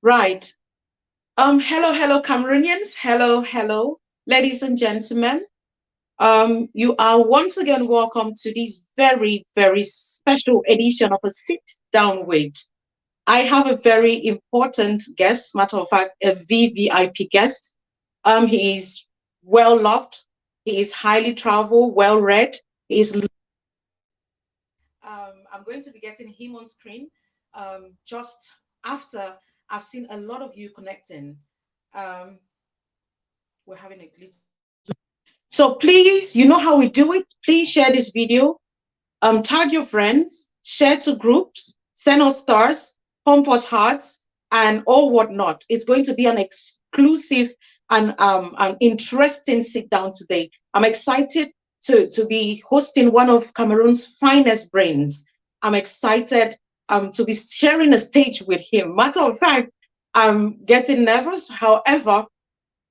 Right. Hello, Cameroonians. Hello, ladies and gentlemen. You are once again welcome to this very special edition of a sit down with. I have a very important guest, matter of fact, a VVIP guest. He is well loved. He is highly traveled, well read. He is. I'm going to be getting him on screen just after I've seen a lot of you connecting. Um, we're having a glitch. So please, you know how we do it. Please share this video, tag your friends, share to groups, send us stars, pump us hearts, and all whatnot. It's going to be an exclusive and an interesting sit down today. I'm excited to be hosting one of Cameroon's finest brains. I'm excited to be sharing a stage with him. Matter of fact, I'm getting nervous. However,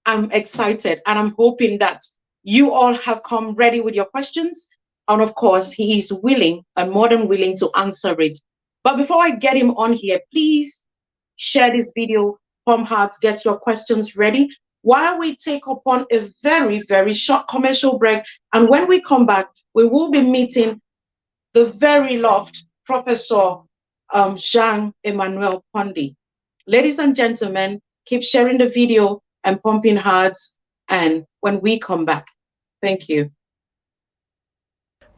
I'm excited and I'm hoping that you all have come ready with your questions. And of course, he is willing and more than willing to answer it. But before I get him on here, please share this video, pump hearts, get your questions ready while we take upon a very short commercial break. And when we come back, we will be meeting the very loved Professor Jean-Emmanuel PONDI. Ladies and gentlemen, keep sharing the video and pumping hearts. And when we come back, thank you.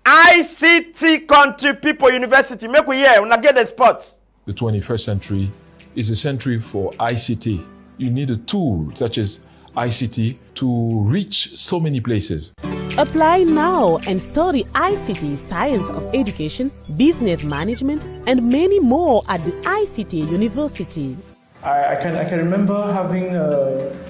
ICT country people university. Make we hear, una get the spots. The 21st century is a century for ICT. You need a tool such as ICT to reach so many places. Apply now and study ICT, Science of Education, Business Management, and many more at the ICT-UNIVERSITY. I can remember having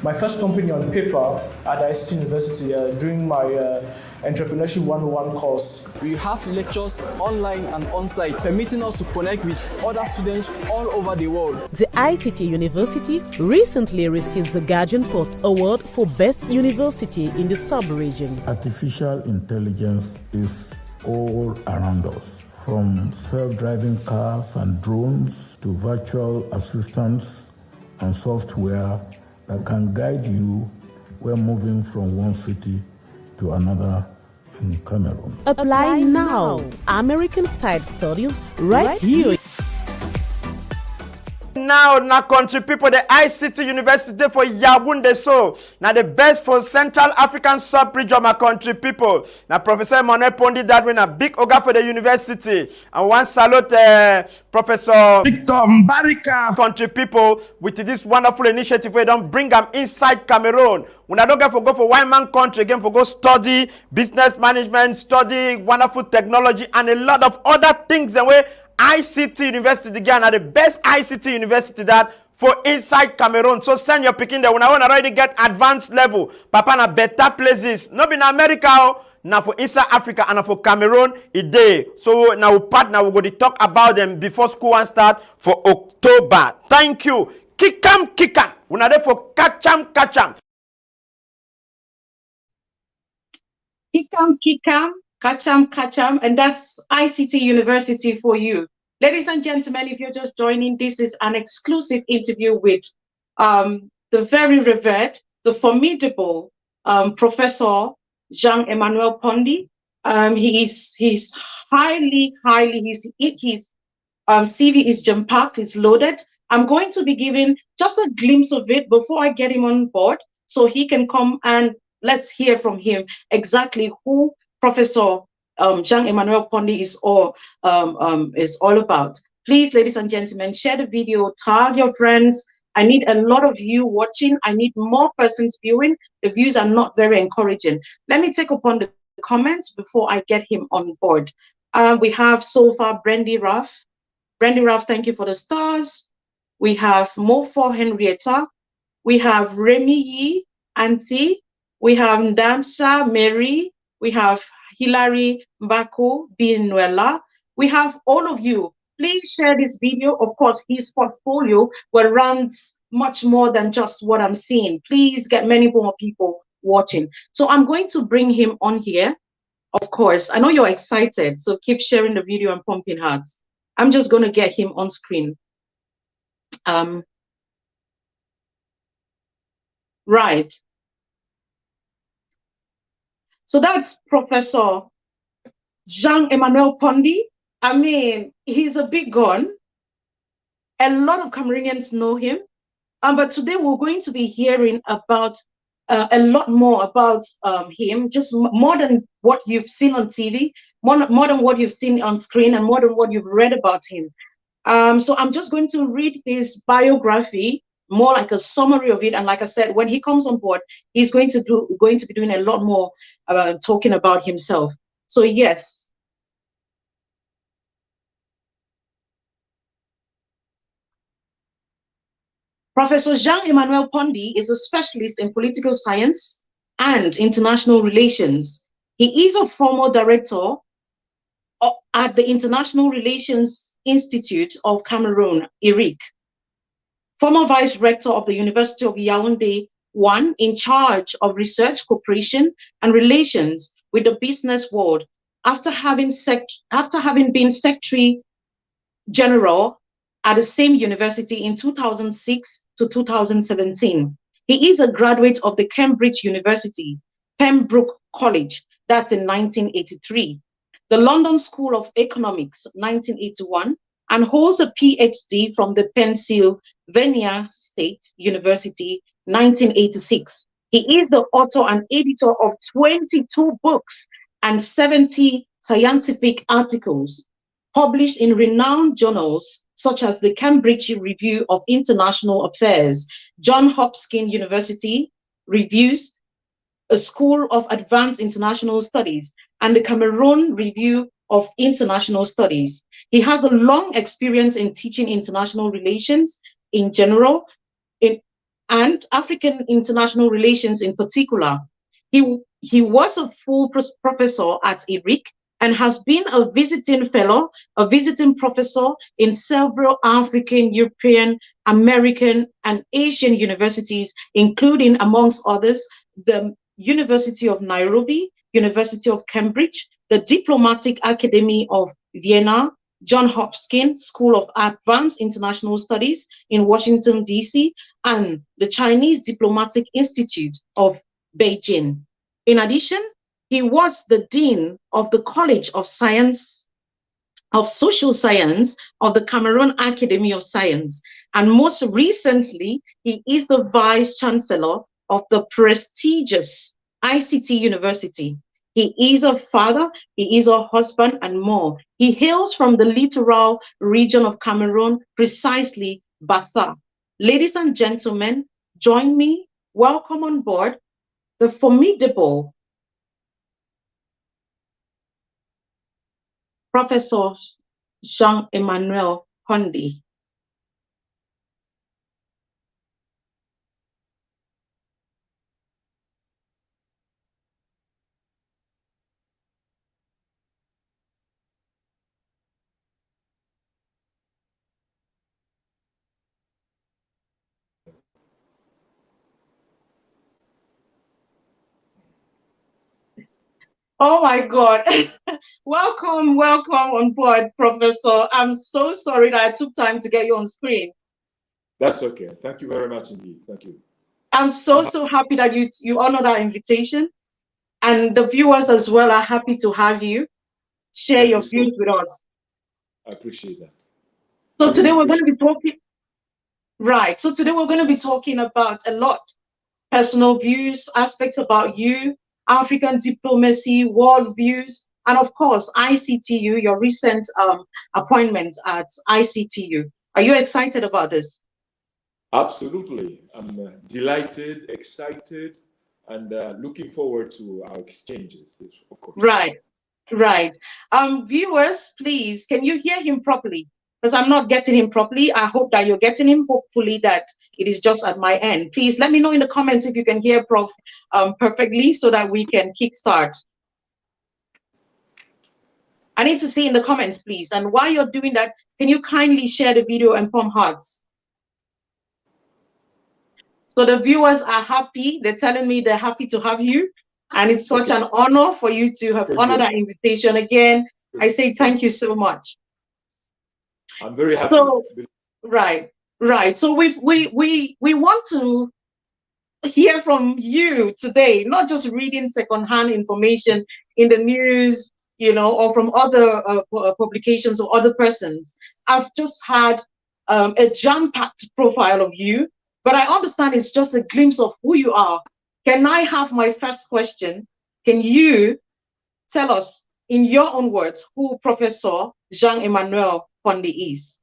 my first company on paper at ICT-UNIVERSITY during my Entrepreneurship 101 course. We have lectures online and on-site, permitting us to connect with other students all over the world. The ICT-UNIVERSITY recently received the Guardian Post Award for Best University in the sub-region. Artificial intelligence is all around us. From self-driving cars and drones to virtual assistants and software that can guide you when moving from one city to another in Cameroon. Apply now. American-style studies right here. Now, country people, the ICT University for Yaoundé, so now the best for Central African sub-region, my country people. Now, Professor Emmanuel PONDI that win a big oga for the university. And one salute, Professor Victor Mbarika. Country people with this wonderful initiative where they don't bring them inside Cameroon. When I don't get for go for one man country again for go study business management, study wonderful technology and a lot of other things and where ICT University again are the best ICT university that for inside Cameroon. So send your picking there when I want to already get advanced level. Papa na better places. Not in America, now for inside Africa and for Cameroon a day. So now we partner we're going to talk about them before school one start for October. Thank you. Kikam. We're not there for catch 'em. Kikam, catch 'em, and that's ICT University for you. Ladies and gentlemen, if you're just joining, this is an exclusive interview with the very revered, the formidable Professor Jean-Emmanuel PONDI. He's highly, his CV is jam-packed, it's loaded. I'm going to be giving just a glimpse of it before I get him on board so he can come and let's hear from him exactly who Professor Jean-Emmanuel PONDI is all about. Please, ladies and gentlemen, share the video, tag your friends. I need a lot of you watching. I need more persons viewing. The views are not very encouraging. Let me take upon the comments before I get him on board. We have so far Brandy Ruff. Brandy Ruff, thank you for the stars. We have Mofo Henrietta. We have Remy Yi, Auntie. We have Ndansha Mary. We have Hilary Mbako Binuela. We have all of you. Please share this video. Of course, his portfolio will runs much more than just what I'm seeing. Please get many more people watching. So I'm going to bring him on here. Of course, I know you're excited, so keep sharing the video and pumping hearts. I'm just going to get him on screen. Right. So that's Professor Jean-Emmanuel PONDI. I mean, he's a big gun. A lot of Cameroonians know him. But today we're going to be hearing about a lot more about him, just more than what you've seen on TV, more than what you've seen on screen, and more than what you've read about him. So I'm just going to read his biography, more like a summary of it. And like I said, when he comes on board, he's going to be doing a lot more talking about himself. So yes. Professor Jean-Emmanuel PONDI is a specialist in political science and international relations. He is a former director at the International Relations Institute of Cameroon, IRIC, former vice rector of the University of Yaoundé, one in charge of research, cooperation, and relations with the business world, after having been Secretary General at the same university in 2006 to 2017. He is a graduate of the Cambridge University, Pembroke College, that's in 1983, the London School of Economics, 1981, and holds a PhD from the Pennsylvania State University, 1986. He is the author and editor of 22 books and 70 scientific articles published in renowned journals such as the Cambridge Review of International Affairs, Johns Hopkins University Reviews, a School of Advanced International Studies, and the Cameroon Review of International Studies. He has a long experience in teaching international relations in general, and African international relations in particular. He was a full professor at IRIC and has been a visiting fellow, a visiting professor in several African, European, American, and Asian universities, including, amongst others, the University of Nairobi, University of Cambridge, the Diplomatic Academy of Vienna, Johns Hopkins School of Advanced International Studies in Washington, D.C., and the Chinese Diplomatic Institute of Beijing. In addition, he was the Dean of the College of Social Science of the Cameroon Academy of Science. And most recently, he is the Vice Chancellor of the prestigious ICT-UNIVERSITY. He is a father, he is a husband, and more. He hails from the littoral region of Cameroon, precisely Bassa. Ladies and gentlemen, join me, welcome on board the formidable Professor Jean-Emmanuel PONDI. Oh my God. Welcome on board, Professor. I'm so sorry that I took time to get you on screen. That's okay. Thank you very much indeed. Thank you. I'm so happy that you honored our invitation. And the viewers as well are happy to have you share your views with us. I appreciate that. So today we're going to be talking, right. So today we're going to be talking about a lot, personal views, aspects about you, African diplomacy, world views, and of course, ICTU, your recent appointment at ICTU. Are you excited about this? Absolutely. I'm delighted, excited, and looking forward to our exchanges, of course. Right. Viewers, please, can you hear him properly? Because I'm not getting him properly. I hope that you're getting him. Hopefully that it is just at my end. Please let me know in the comments if you can hear Prof perfectly so that we can kickstart. I need to see in the comments, please. And while you're doing that, can you kindly share the video and pump hearts? So the viewers are happy. They're telling me they're happy to have you. And it's such an honor for you to have honored our invitation. Again, I say thank you so much. I'm very happy. So, right. So we want to hear from you today, not just reading secondhand information in the news, or from other publications or other persons. I've just had a jam-packed profile of you, but I understand it's just a glimpse of who you are. Can I have my first question? Can you tell us, in your own words, who Professor Jean-Emmanuel PONDI is?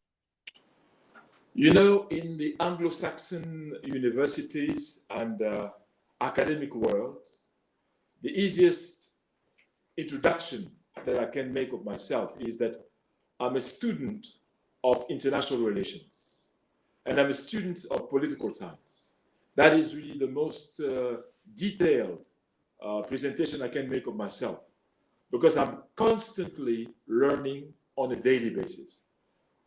You know, in the Anglo-Saxon universities and academic worlds, the easiest introduction that I can make of myself is that I'm a student of international relations, and I'm a student of political science. That is really the most detailed presentation I can make of myself, because I'm constantly learning on a daily basis.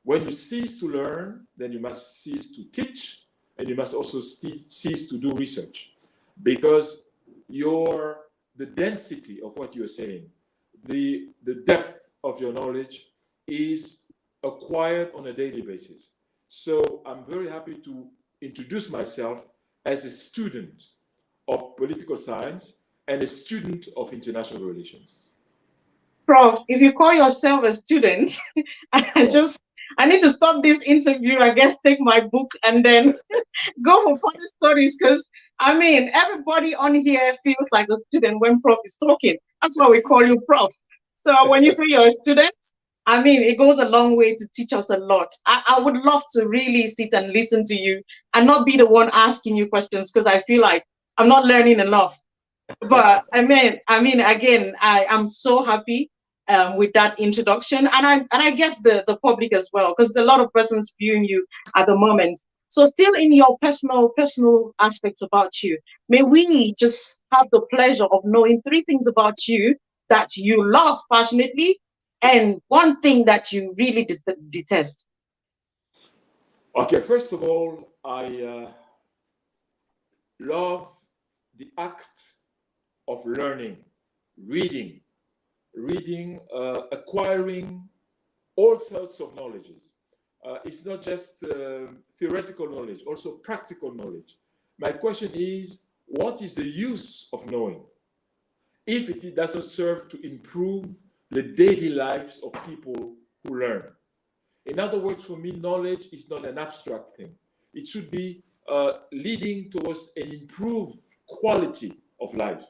When you cease to learn, then you must cease to teach, and you must also cease to do research, because the density of what you're saying, the depth of your knowledge is acquired on a daily basis. So I'm very happy to introduce myself as a student of political science and a student of international relations. Prof, if you call yourself a student, I need to stop this interview, I guess, take my book and then go for further studies, because I mean, everybody on here feels like a student when Prof is talking. That's why we call you Prof. So when you say you're a student, I mean, it goes a long way to teach us a lot. I would love to really sit and listen to you and not be the one asking you questions, because I feel like I'm not learning enough. But I mean, again, I am so happy with that introduction, and I guess the public as well, because there's a lot of persons viewing you at the moment. So still in your personal aspects about you, may we just have the pleasure of knowing 3 things about you that you love passionately and 1 thing that you really detest. Okay, first of all, I love the act of learning, reading, acquiring all sorts of knowledges. It's not just theoretical knowledge, also practical knowledge. My question is, what is the use of knowing if it doesn't serve to improve the daily lives of people who learn? In other words, for me, knowledge is not an abstract thing. It should be leading towards an improved quality of life.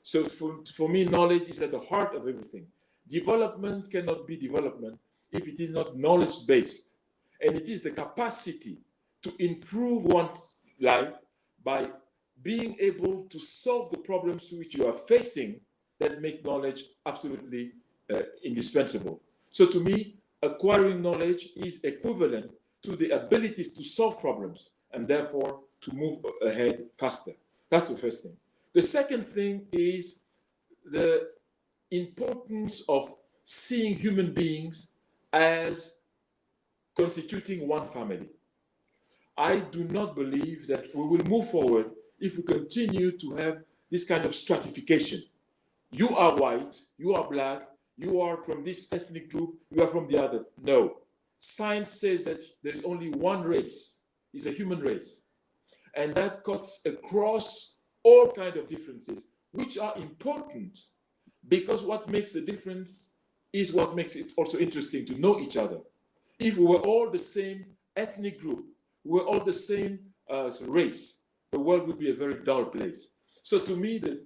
So for me, knowledge is at the heart of everything. Development cannot be development if it is not knowledge-based. And it is the capacity to improve one's life by being able to solve the problems which you are facing that make knowledge absolutely indispensable. So to me, acquiring knowledge is equivalent to the abilities to solve problems and therefore to move ahead faster. That's the first thing. The second thing is the importance of seeing human beings as constituting one family. I do not believe that we will move forward if we continue to have this kind of stratification. You are white, you are black, you are from this ethnic group, you are from the other. No. Science says that there is only one race. It's a human race. And that cuts across all kinds of differences, which are important, because what makes the difference is what makes it also interesting to know each other. If we were all the same ethnic group, we were all the same race, the world would be a very dull place. So to me, the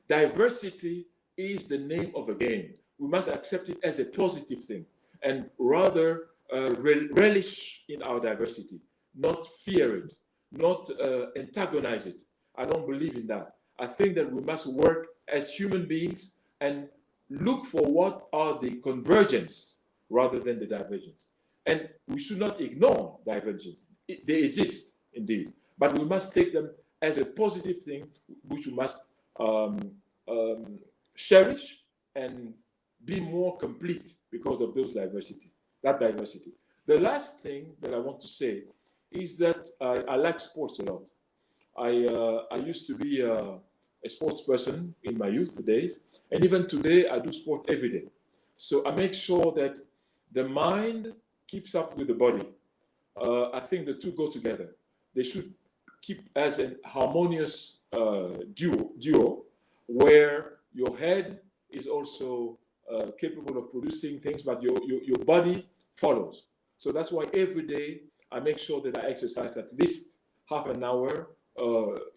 diversity is the name of a game. We must accept it as a positive thing and rather relish in our diversity, not fear it, not antagonize it. I don't believe in that. I think that we must work as human beings and look for what are the convergence rather than the divergence. And we should not ignore divergence. They exist indeed, but we must take them as a positive thing, which we must cherish and be more complete because of that diversity. The last thing that I want to say is that I like sports a lot. I used to be a sports person in my youth days, and even today I do sport every day. So I make sure that the mind keeps up with the body. I think the two go together. They should keep as a harmonious duo where your head is also capable of producing things, but your body follows. So that's why every day I make sure that I exercise at least half an hour,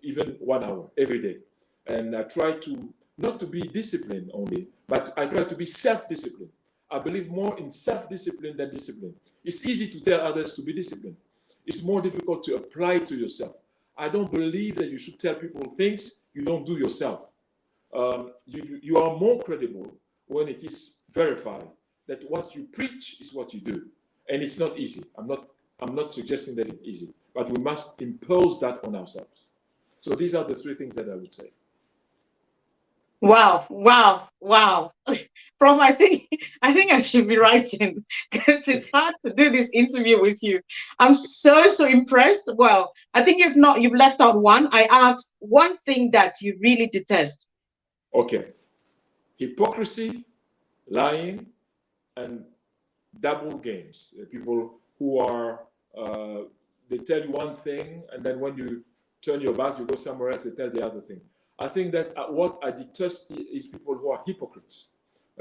even 1 hour every day. And I try to not to be disciplined only, but I try to be self-disciplined. I believe more in self-discipline than discipline. It's easy to tell others to be disciplined. It's more difficult to apply to yourself. I don't believe that you should tell people things you don't do yourself. You are more credible when it is verified that what you preach is what you do. And it's not easy. I'm not suggesting that it's easy, but we must impose that on ourselves. So these are the three things that I would say. Wow, wow, wow. Prof, I think I should be writing because it's hard to do this interview with you. I'm so impressed. Well, I think you've left out one. I asked one thing that you really detest. Okay. Hypocrisy, lying, and double games. People who are, they tell you one thing, and then when you turn your back, you go somewhere else, they tell the other thing. I think that what I detest is people who are hypocrites.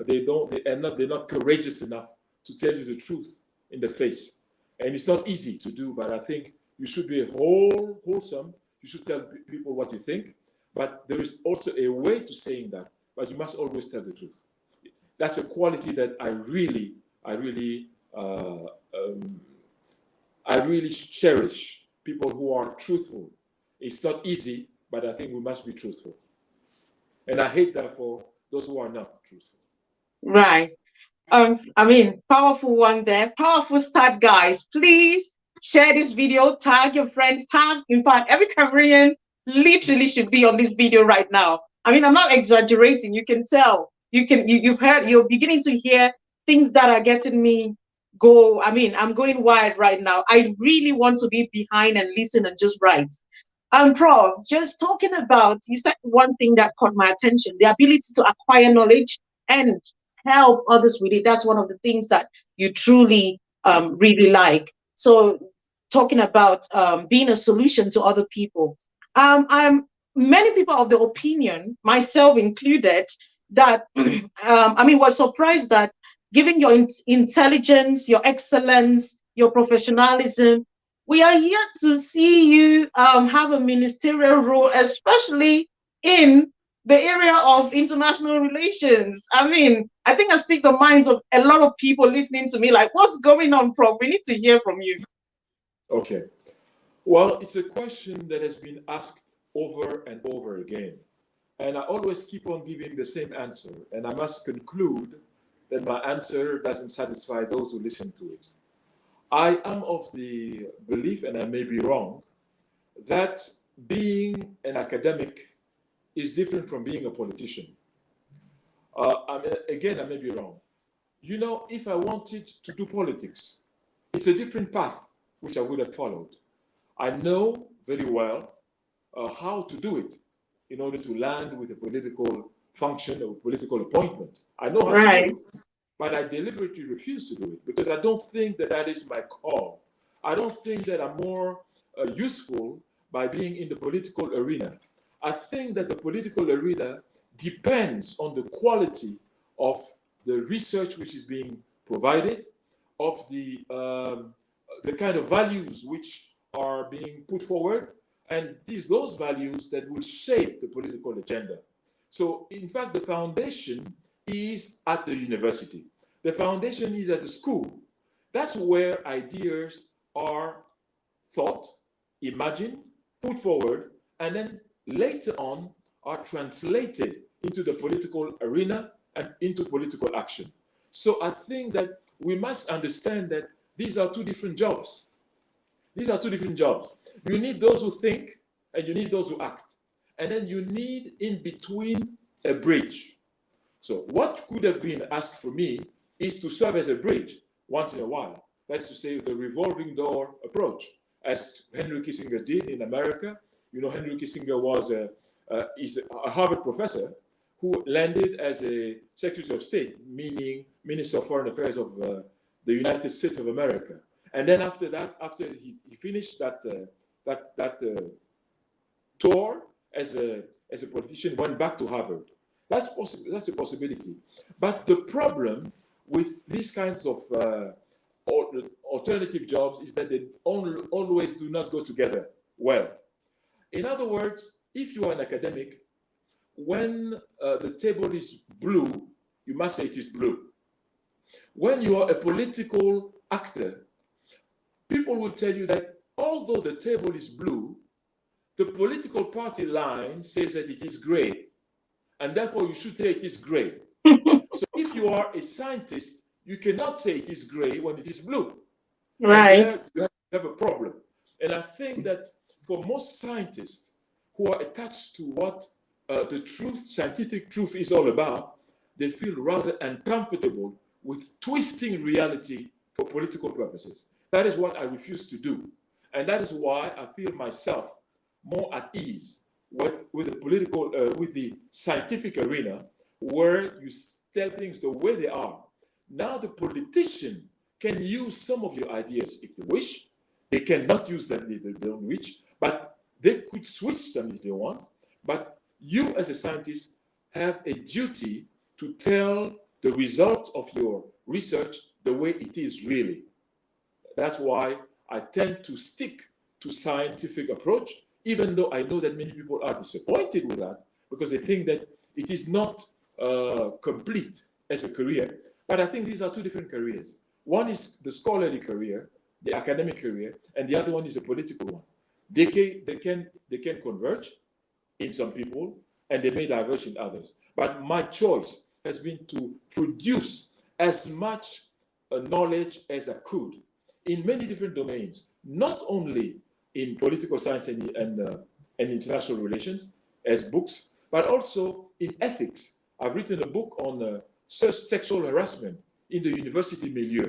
They're not courageous enough to tell you the truth in the face. And it's not easy to do, but I think you should be wholesome. You should tell people what you think, but there is also a way to saying that, but you must always tell the truth. That's a quality that I really cherish, people who are truthful. It's not easy, but I think we must be truthful. And I hate that for those who are not truthful. Right. I mean, powerful one there. Powerful start, guys. Please share this video, tag your friends, in fact, every Cameroonian literally should be on this video right now. I mean, I'm not exaggerating. You can tell. You're beginning to hear things that are getting me go. I mean, I'm going wild right now. I really want to be behind and listen and just write. Prof, just talking about, you said one thing that caught my attention, the ability to acquire knowledge and help others with it. That's one of the things that you truly really like. So talking about being a solution to other people. Many people of the opinion, myself included, that, was surprised that given your intelligence, your excellence, your professionalism, we are here to see you have a ministerial role, especially in the area of international relations. I mean, I think I speak the minds of a lot of people listening to me, like, what's going on, Prof? We need to hear from you. Okay. Well, it's a question that has been asked over and over again. And I always keep on giving the same answer. And I must conclude that my answer doesn't satisfy those who listen to it. I am of the belief, and I may be wrong, that being an academic is different from being a politician. Again, I may be wrong. You know, if I wanted to do politics, it's a different path which I would have followed. I know very well how to do it in order to land with a political function or political appointment. I know how to do it. But I deliberately refuse to do it because I don't think that that is my call. I don't think that I'm more useful by being in the political arena. I think that the political arena depends on the quality of the research which is being provided, of the kind of values which are being put forward, and those values that will shape the political agenda. So, in fact, the foundation is at the university. The foundation is at the school. That's where ideas are thought, imagined, put forward, and then later on are translated into the political arena and into political action. So I think that we must understand that these are two different jobs. These are two different jobs. You need those who think and you need those who act. And then you need in between a bridge. So what could have been asked for me is to serve as a bridge once in a while. That's to say the revolving door approach, as Henry Kissinger did in America. You know, Henry Kissinger was is a Harvard professor who landed as a Secretary of State, meaning Minister of Foreign Affairs of the United States of America. And then after that, after he finished that tore as a politician, went back to Harvard. That's a possibility. But the problem with these kinds of alternative jobs is that they always do not go together well. In other words, if you are an academic, when the table is blue, you must say it is blue. When you are a political actor, people will tell you that although the table is blue, the political party line says that it is gray, and therefore you should say it is gray. So if you are a scientist, you cannot say it is gray when it is blue. Right. And there you have a problem. And I think that for most scientists who are attached to what the scientific truth is all about, they feel rather uncomfortable with twisting reality for political purposes. That is what I refuse to do. And that is why I feel myself more at ease with the political, with the scientific arena, where you tell things the way they are. Now the politician can use some of your ideas if they wish. They cannot use them if they don't wish, but they could switch them if they want. But you as a scientist have a duty to tell the result of your research the way it is really. That's why I tend to stick to scientific approach, even though I know that many people are disappointed with that because they think that it is not complete as a career. But I think these are two different careers. One is the scholarly career, the academic career, and the other one is a political one. They can converge in some people, and they may diverge in others. But my choice has been to produce as much knowledge as I could in many different domains, not only in political science and international relations as books, but also in ethics. I've written a book on sexual harassment in the university milieu.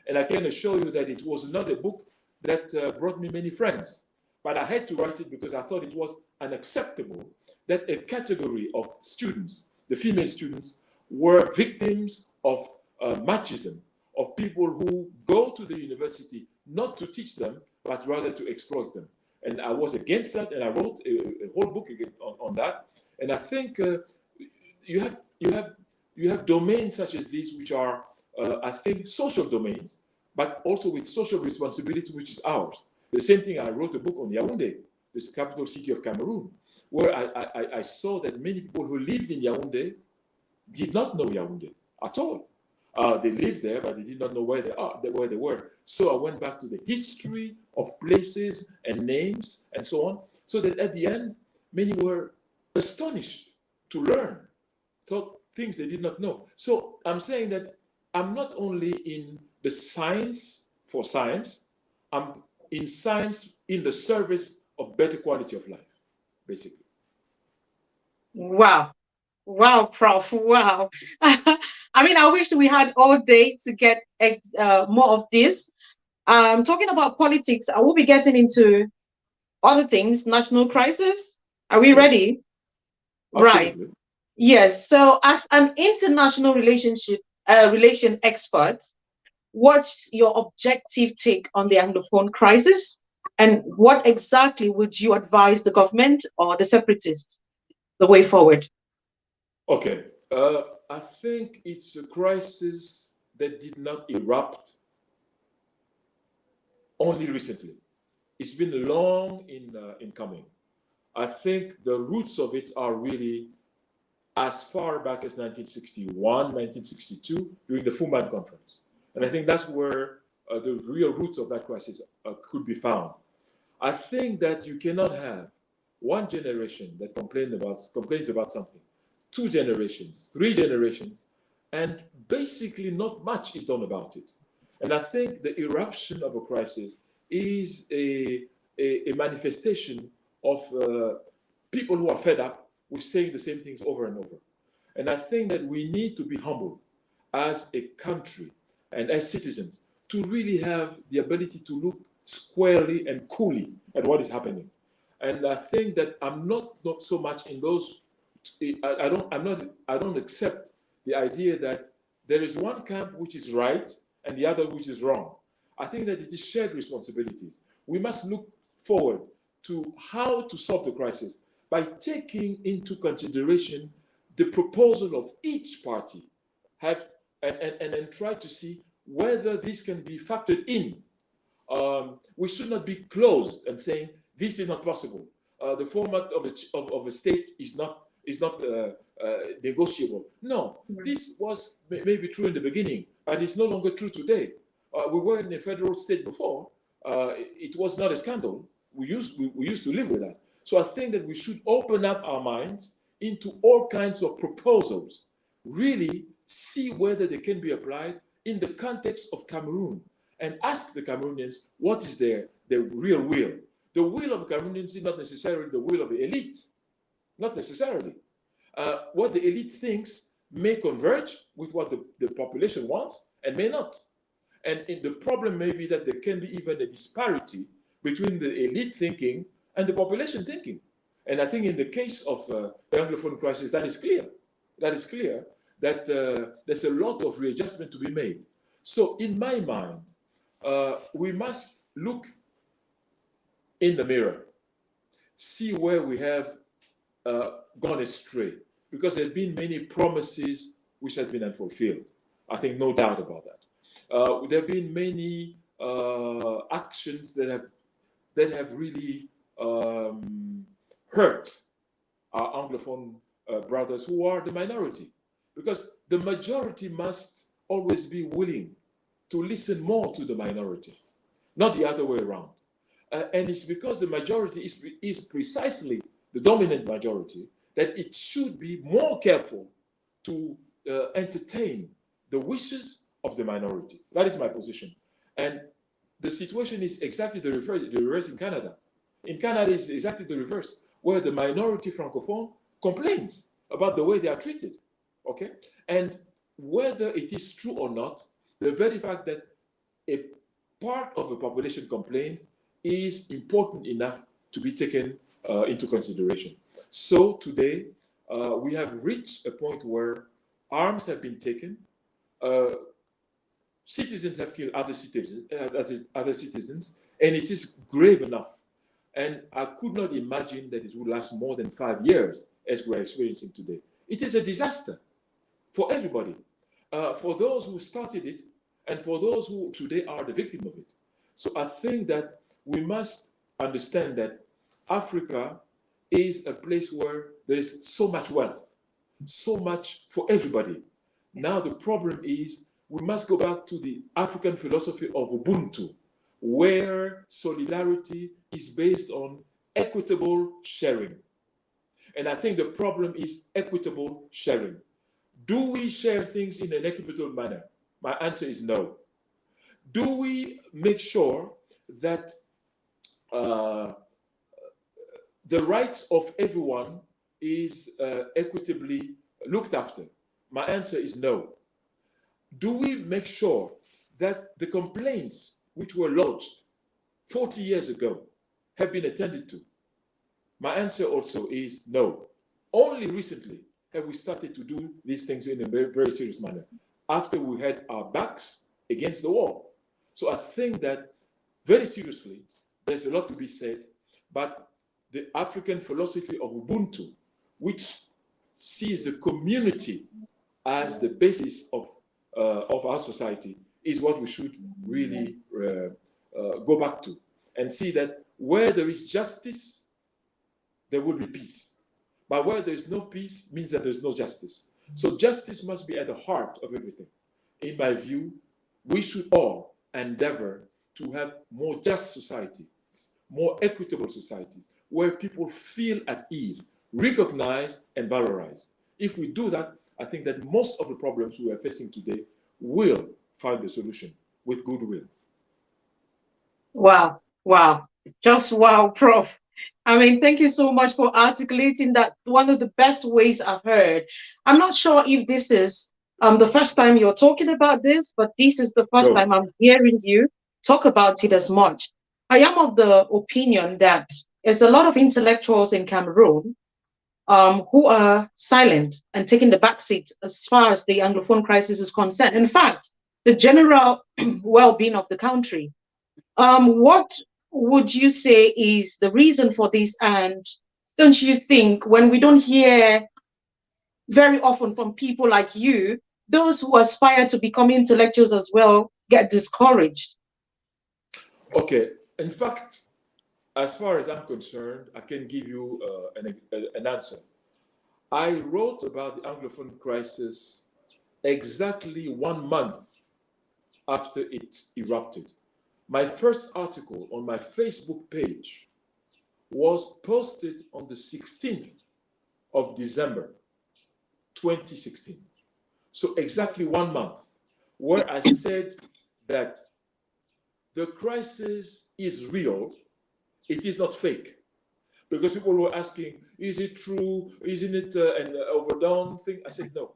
And I can assure you that it was not a book that brought me many friends. But I had to write it because I thought it was unacceptable that a category of students, the female students, were victims of machismo, of people who go to the university not to teach them, but rather to exploit them. And I was against that, and I wrote a whole book on that. And I think you have domains such as these, which are, I think, social domains, but also with social responsibility, which is ours. The same thing, I wrote a book on Yaoundé, this capital city of Cameroon, where I saw that many people who lived in Yaoundé did not know Yaoundé at all. They lived there, but they did not know where they were. So I went back to the history of places and names and so on, so that at the end, many were astonished to learn things they did not know. So I'm saying that I'm not only in the science for science, I'm in science in the service of better quality of life, basically. Wow. Wow, Prof. Wow. I mean, I wish we had all day to get more of this. Talking about politics, I will be getting into other things, national crisis. Are we ready? Absolutely. Right. Yes. So as an international relation expert, what's your objective take on the Anglophone crisis? And what exactly would you advise the government or the separatists the way forward? Okay. I think it's a crisis that did not erupt only recently. It's been long in coming. I think the roots of it are really as far back as 1961, 1962, during the Fuman Conference. And I think that's where the real roots of that crisis could be found. I think that you cannot have one generation that complains about something, 2 generations, 3 generations, and basically not much is done about it. And I think the eruption of a crisis is a manifestation of people who are fed up with saying the same things over and over. And I think that we need to be humble as a country and as citizens to really have the ability to look squarely and coolly at what is happening. And I think that I'm not so much in those. I don't accept the idea that there is one camp which is right and the other which is wrong. I think that it is shared responsibilities. We must look forward to how to solve the crisis by taking into consideration the proposal of each party, and then try to see whether this can be factored in. We should not be closed and saying this is not possible. The format of a state is not negotiable. No, this was maybe true in the beginning, but it's no longer true today. We were in a federal state before. It was not a scandal. We used to live with that. So I think that we should open up our minds into all kinds of proposals, really see whether they can be applied in the context of Cameroon, and ask the Cameroonians what is their real will. The will of Cameroonians is not necessarily the will of the elite, not necessarily. What the elite thinks may converge with what the population wants and may not. And the problem may be that there can be even a disparity between the elite thinking and the population thinking. And I think in the case of the Anglophone crisis, that is clear. That is clear that there's a lot of readjustment to be made. So in my mind, we must look in the mirror, see where we have gone astray, because there have been many promises which have been unfulfilled. I think no doubt about that. There have been many actions that have really hurt our Anglophone brothers who are the minority, because the majority must always be willing to listen more to the minority, not the other way around. And it's because the majority is precisely the dominant majority that it should be more careful to entertain the wishes of the minority. That is my position. And the situation is exactly the reverse in Canada. In Canada, it's exactly the reverse, where the minority francophone complains about the way they are treated, okay? And whether it is true or not, the very fact that a part of the population complains is important enough to be taken into consideration. So today, we have reached a point where arms have been taken, citizens have killed other citizens, and it is grave enough. And I could not imagine that it would last more than 5 years, as we're experiencing today. It is a disaster for everybody, for those who started it, and for those who today are the victim of it. So I think that we must understand that Africa is a place where there is so much wealth, so much for everybody. Now the problem is we must go back to the African philosophy of Ubuntu, where solidarity is based on equitable sharing. And I think the problem is equitable sharing. Do we share things in an equitable manner? My answer is no. Do we make sure that the rights of everyone is equitably looked after? My answer is no. Do we make sure that the complaints which were lodged 40 years ago have been attended to? My answer also is no. Only recently have we started to do these things in a very, very serious manner, after we had our backs against the wall. So I think that very seriously, there's a lot to be said, but the African philosophy of Ubuntu, which sees the community as the basis of our society, is what we should really go back to, and see that where there is justice, there will be peace. But where there is no peace means that there's no justice. So justice must be at the heart of everything. In my view, we should all endeavor to have more just societies, more equitable societies, where people feel at ease, recognized and valorized. If we do that, I think that most of the problems we are facing today will find a solution with goodwill. Wow, wow, just wow, Prof. I mean, thank you so much for articulating that. One of the best ways I've heard. I'm not sure if this is the first time you're talking about this, but this is the first time I'm hearing you talk about it as much. I am of the opinion that there's a lot of intellectuals in Cameroon who are silent and taking the backseat as far as the Anglophone crisis is concerned. In fact, the general well-being of the country. What would you would you say is the reason for this? And don't you think when we don't hear very often from people like you, those who aspire to become intellectuals as well get discouraged? Okay. In fact, as far as I'm concerned, I can give you an answer. I wrote about the Anglophone crisis exactly 1 month after it erupted. My first article on my Facebook page was posted on the 16th of December, 2016. So exactly 1 month, where I said that the crisis is real, it is not fake. Because people were asking, is it true? Isn't it an overdone thing? I said, no.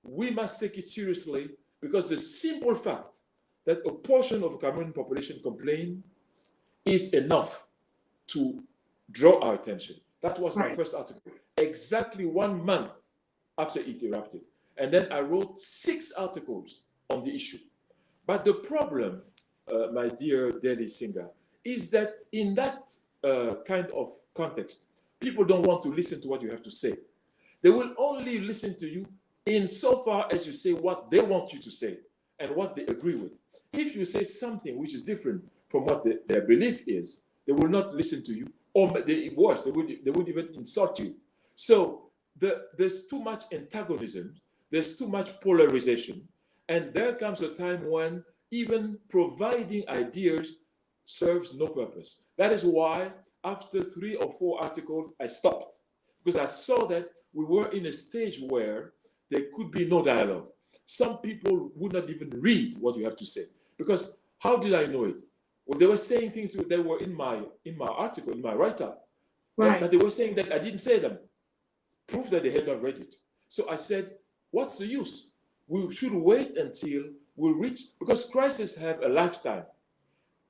We must take it seriously because the simple fact that a portion of the Cameroon population complains is enough to draw our attention. That was my first article, exactly 1 month after it erupted. And then I wrote 6 articles on the issue. But the problem, my dear Deli Singer, is that in that kind of context, people don't want to listen to what you have to say. They will only listen to you insofar as you say what they want you to say and what they agree with. If you say something which is different from what their belief is, they will not listen to you, or worse, they would even insult you. So there's too much antagonism, there's too much polarization, and there comes a time when even providing ideas serves no purpose. That is why after 3 or 4 articles, I stopped, because I saw that we were in a stage where there could be no dialogue. Some people would not even read what you have to say, because how did I know it? Well, they were saying things that were in my article, in my write-up, but they were saying that I didn't say them. Proof that they had not read it. So I said, what's the use? We should wait until we reach, because crises have a lifetime.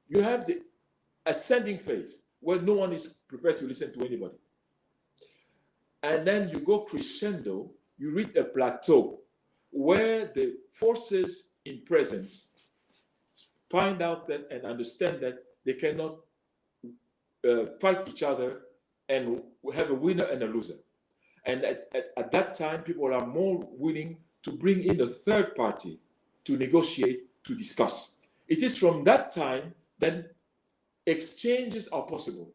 You have the ascending phase where no one is prepared to listen to anybody. And then you go crescendo, you reach a plateau where the forces in presence find out that and understand that they cannot fight each other and have a winner and a loser. And at that time, people are more willing to bring in a third party to negotiate, to discuss. It is from that time that exchanges are possible,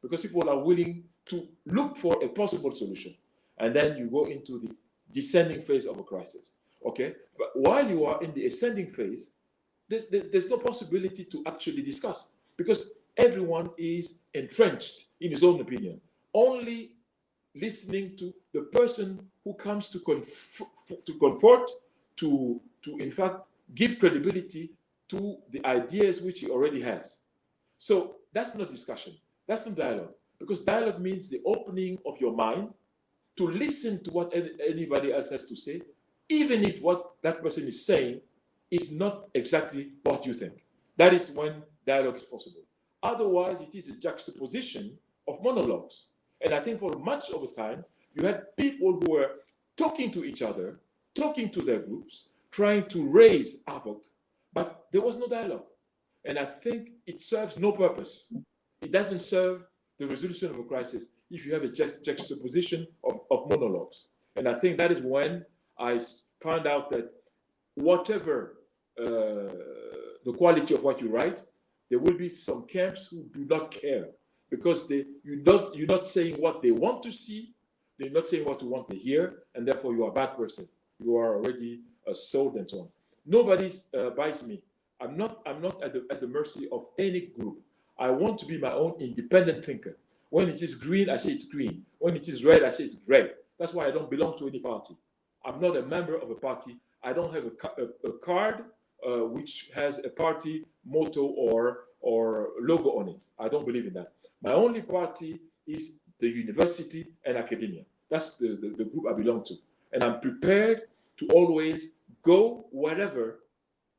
because people are willing to look for a possible solution. And then you go into the descending phase of a crisis. Okay? But while you are in the ascending phase, there's no possibility to actually discuss, because everyone is entrenched in his own opinion, only listening to the person who comes to comfort, to in fact give credibility to the ideas which he already has. So that's not discussion, that's not dialogue, because dialogue means the opening of your mind to listen to what anybody else has to say, even if what that person is saying is not exactly what you think. That is when dialogue is possible. Otherwise, it is a juxtaposition of monologues. And I think for much of the time, you had people who were talking to each other, talking to their groups, trying to raise havoc, but there was no dialogue. And I think it serves no purpose. It doesn't serve the resolution of a crisis if you have a juxtaposition of monologues. And I think that is when I found out that whatever the quality of what you write, there will be some camps who do not care, because you're not saying what they want to see, they're not saying what you want to hear, and therefore you are a bad person. You are already sold and so on. Nobody buys me. I'm not at the mercy of any group. I want to be my own independent thinker. When it is green, I say it's green. When it is red, I say it's red. That's why I don't belong to any party. I'm not a member of a party. I don't have a card which has a party motto or logo on it. I don't believe in that. My only party is the university and academia. That's the group I belong to. And I'm prepared to always go wherever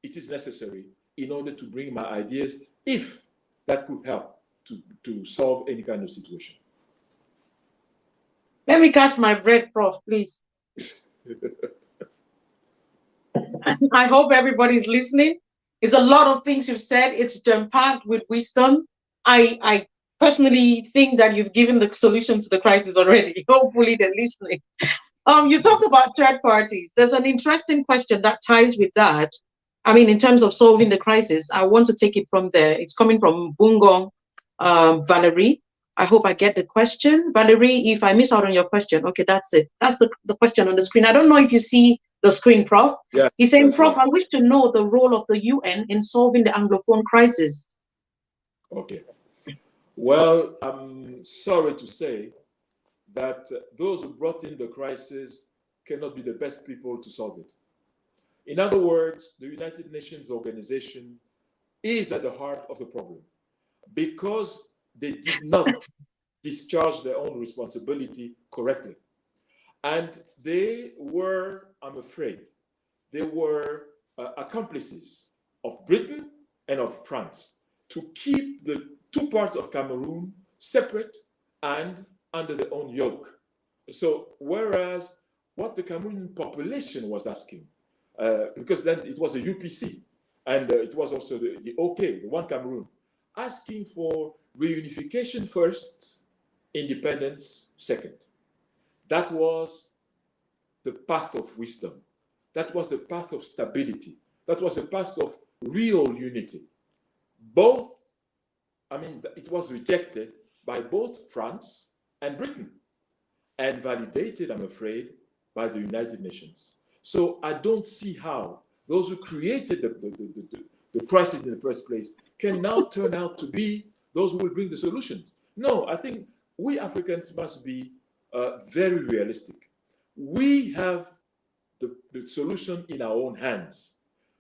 it is necessary in order to bring my ideas, if that could help to solve any kind of situation. Let me catch my breath, Prof, please. I hope everybody's listening. It's a lot of things you've said. It's jam-packed with wisdom. I personally think that you've given the solution to the crisis already. Hopefully they're listening. You talked about third parties. There's an interesting question that ties with that. I mean, in terms of solving the crisis, I want to take it from there. It's coming from Bungong Valerie. I hope I get the question. Valerie, if I miss out on your question, okay, that's it. That's the question on the screen. I don't know if you see the screen, Prof. Yeah. He's saying, Yes, Prof, yes. I wish to know the role of the UN in solving the Anglophone crisis. Okay. Well, I'm sorry to say that those who brought in the crisis cannot be the best people to solve it. In other words, the United Nations organization is at the heart of the problem because they did not discharge their own responsibility correctly. And they were, I'm afraid, they were accomplices of Britain and of France to keep the two parts of Cameroon separate and under their own yoke. So whereas what the Cameroonian population was asking, because then it was a UPC, and it was also the OK, the One Cameroon, asking for reunification first, independence second. That was the path of wisdom. That was the path of stability. That was the path of real unity. Both, I mean, it was rejected by both France and Britain and validated, I'm afraid, by the United Nations. So I don't see how those who created the crisis in the first place can now turn out to be those who will bring the solutions. No, I think we Africans must be very realistic. We have the solution in our own hands.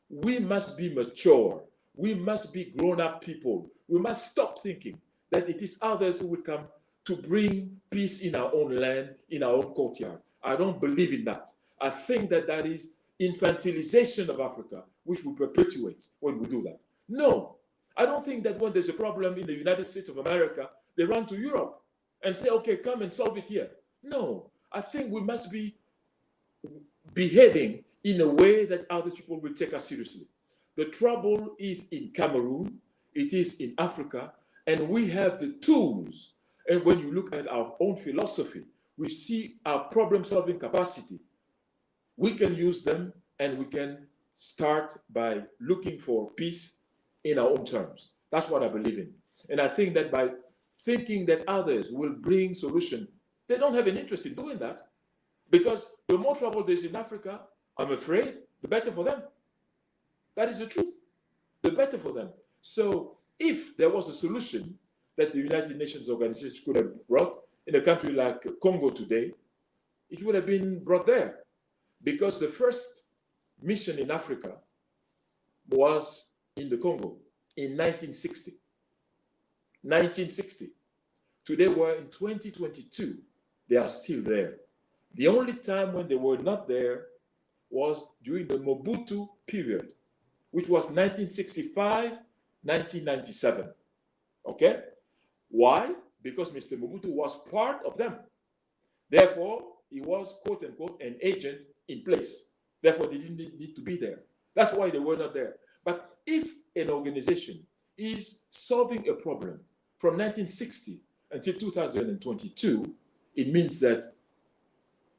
We must be mature. We must be grown-up people. We must stop thinking that it is others who will come to bring peace in our own land, in our own courtyard. I don't believe in that. I think that that is infantilization of Africa, which we perpetuate when we do that. No, I don't think that when there's a problem in the United States of America, they run to Europe and say, okay, come and solve it here. No, I think we must be behaving in a way that other people will take us seriously. The trouble is in Cameroon, it is in Africa, and we have the tools. And when you look at our own philosophy, we see our problem-solving capacity. We can use them, and we can start by looking for peace in our own terms. That's what I believe in. And I think that by thinking that others will bring solution, they don't have an interest in doing that. Because the more trouble there's in Africa, I'm afraid, the better for them. That is the truth. The better for them. So if there was a solution that the United Nations organization could have brought in a country like Congo today, it would have been brought there. Because the first mission in Africa was in the Congo in 1960. 1960. Today we're in 2022. They are still there. The only time when they were not there was during the Mobutu period, which was 1965, 1997. Okay? Why? Because Mr. Mobutu was part of them. Therefore, he was, quote unquote, an agent in place. Therefore, they didn't need to be there. That's why they were not there. But if an organization is solving a problem from 1960 until 2022, it means that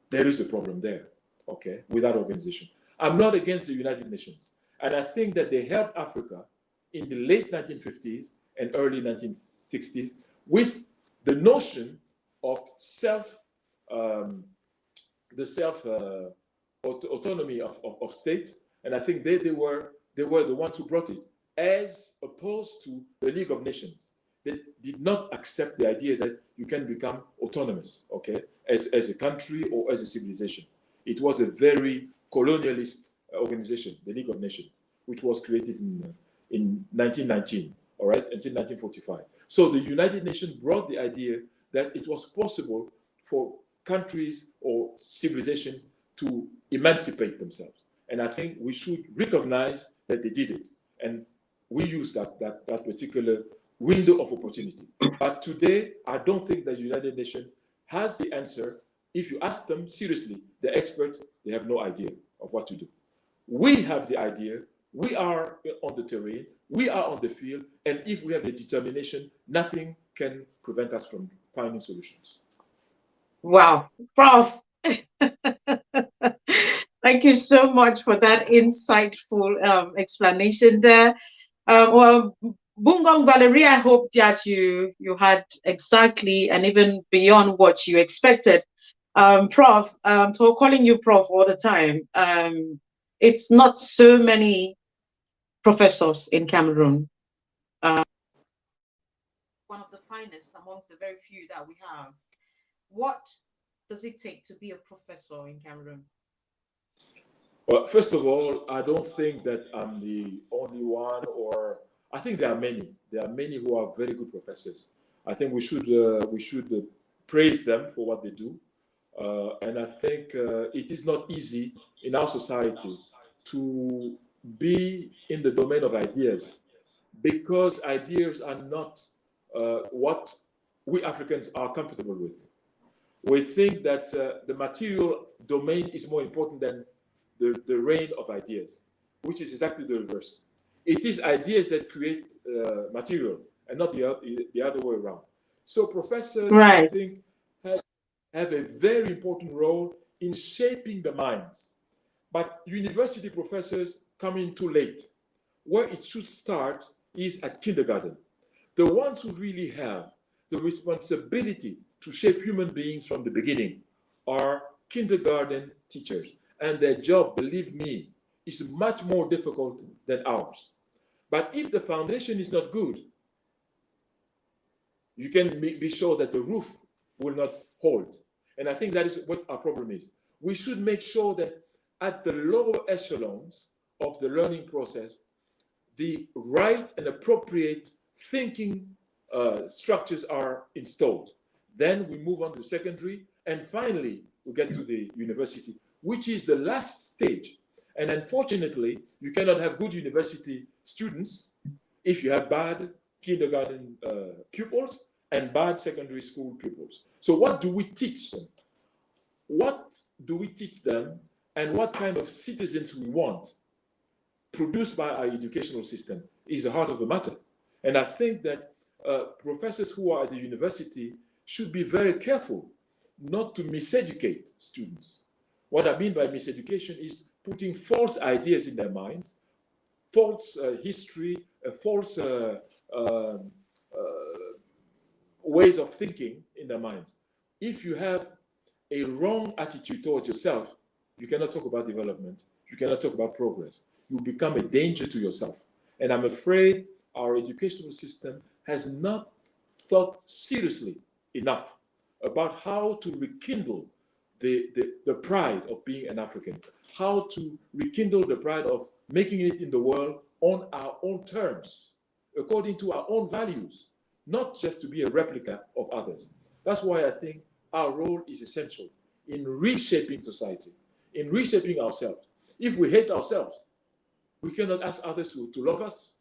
there is a problem there, okay, with that organization. I'm not against the United Nations. And I think that they helped Africa in the late 1950s and early 1960s with the notion of autonomy of states. And I think they were the ones who brought it, as opposed to the League of Nations. They did not accept the idea that you can become autonomous, okay, as a country or as a civilization. It was a very colonialist organization, the League of Nations, which was created in 1919, all right, until 1945. So the United Nations brought the idea that it was possible for countries or civilizations to emancipate themselves. And I think we should recognize that they did it. And we use that particular window of opportunity. But today, I don't think that the United Nations has the answer. If you ask them seriously, the experts, they have no idea of what to do. We have the idea We are on the terrain, we are on the field, and if we have the determination, nothing can prevent us from finding solutions. Wow, Prof. Thank you so much for that insightful explanation there. Well, Bungong Valerie, I hope that you had exactly and even beyond what you expected. Prof, so calling you Prof all the time, it's not so many professors in Cameroon. One of the finest amongst the very few that we have. What does it take to be a professor in Cameroon? Well, first of all, I don't think that I'm the only one, or I think there are many. There are many who are very good professors. I think we should praise them for what they do. And I think it is not easy in our society to be in the domain of ideas, because ideas are not what we Africans are comfortable with. We think that the material domain is more important than the reign of ideas, which is exactly the reverse. It is ideas that create material and not the other way around. So professors, right, I think, have a very important role in shaping the minds. But university professors come in too late. Where it should start is at kindergarten. The ones who really have the responsibility to shape human beings from the beginning are kindergarten teachers. And their job, believe me, is much more difficult than ours. But if the foundation is not good, you can be sure that the roof will not hold. And I think that is what our problem is. We should make sure that at the lower echelons of the learning process, the right and appropriate thinking structures are installed. Then we move on to secondary, and finally we get to the university, which is the last stage. And unfortunately, you cannot have good university students if you have bad kindergarten pupils and bad secondary school pupils. So what do we teach them? What do we teach them, and what kind of citizens we want produced by our educational system is the heart of the matter. And I think that professors who are at the university should be very careful not to miseducate students. What I mean by miseducation is putting false ideas in their minds, false history, false ways of thinking in their minds. If you have a wrong attitude towards yourself, you cannot talk about development, you cannot talk about progress. You become a danger to yourself. And I'm afraid our educational system has not thought seriously enough about how to rekindle the pride of being an African, how to rekindle the pride of making it in the world on our own terms, according to our own values, not just to be a replica of others. That's why I think our role is essential in reshaping society, in reshaping ourselves. If we hate ourselves, we cannot ask others to love us.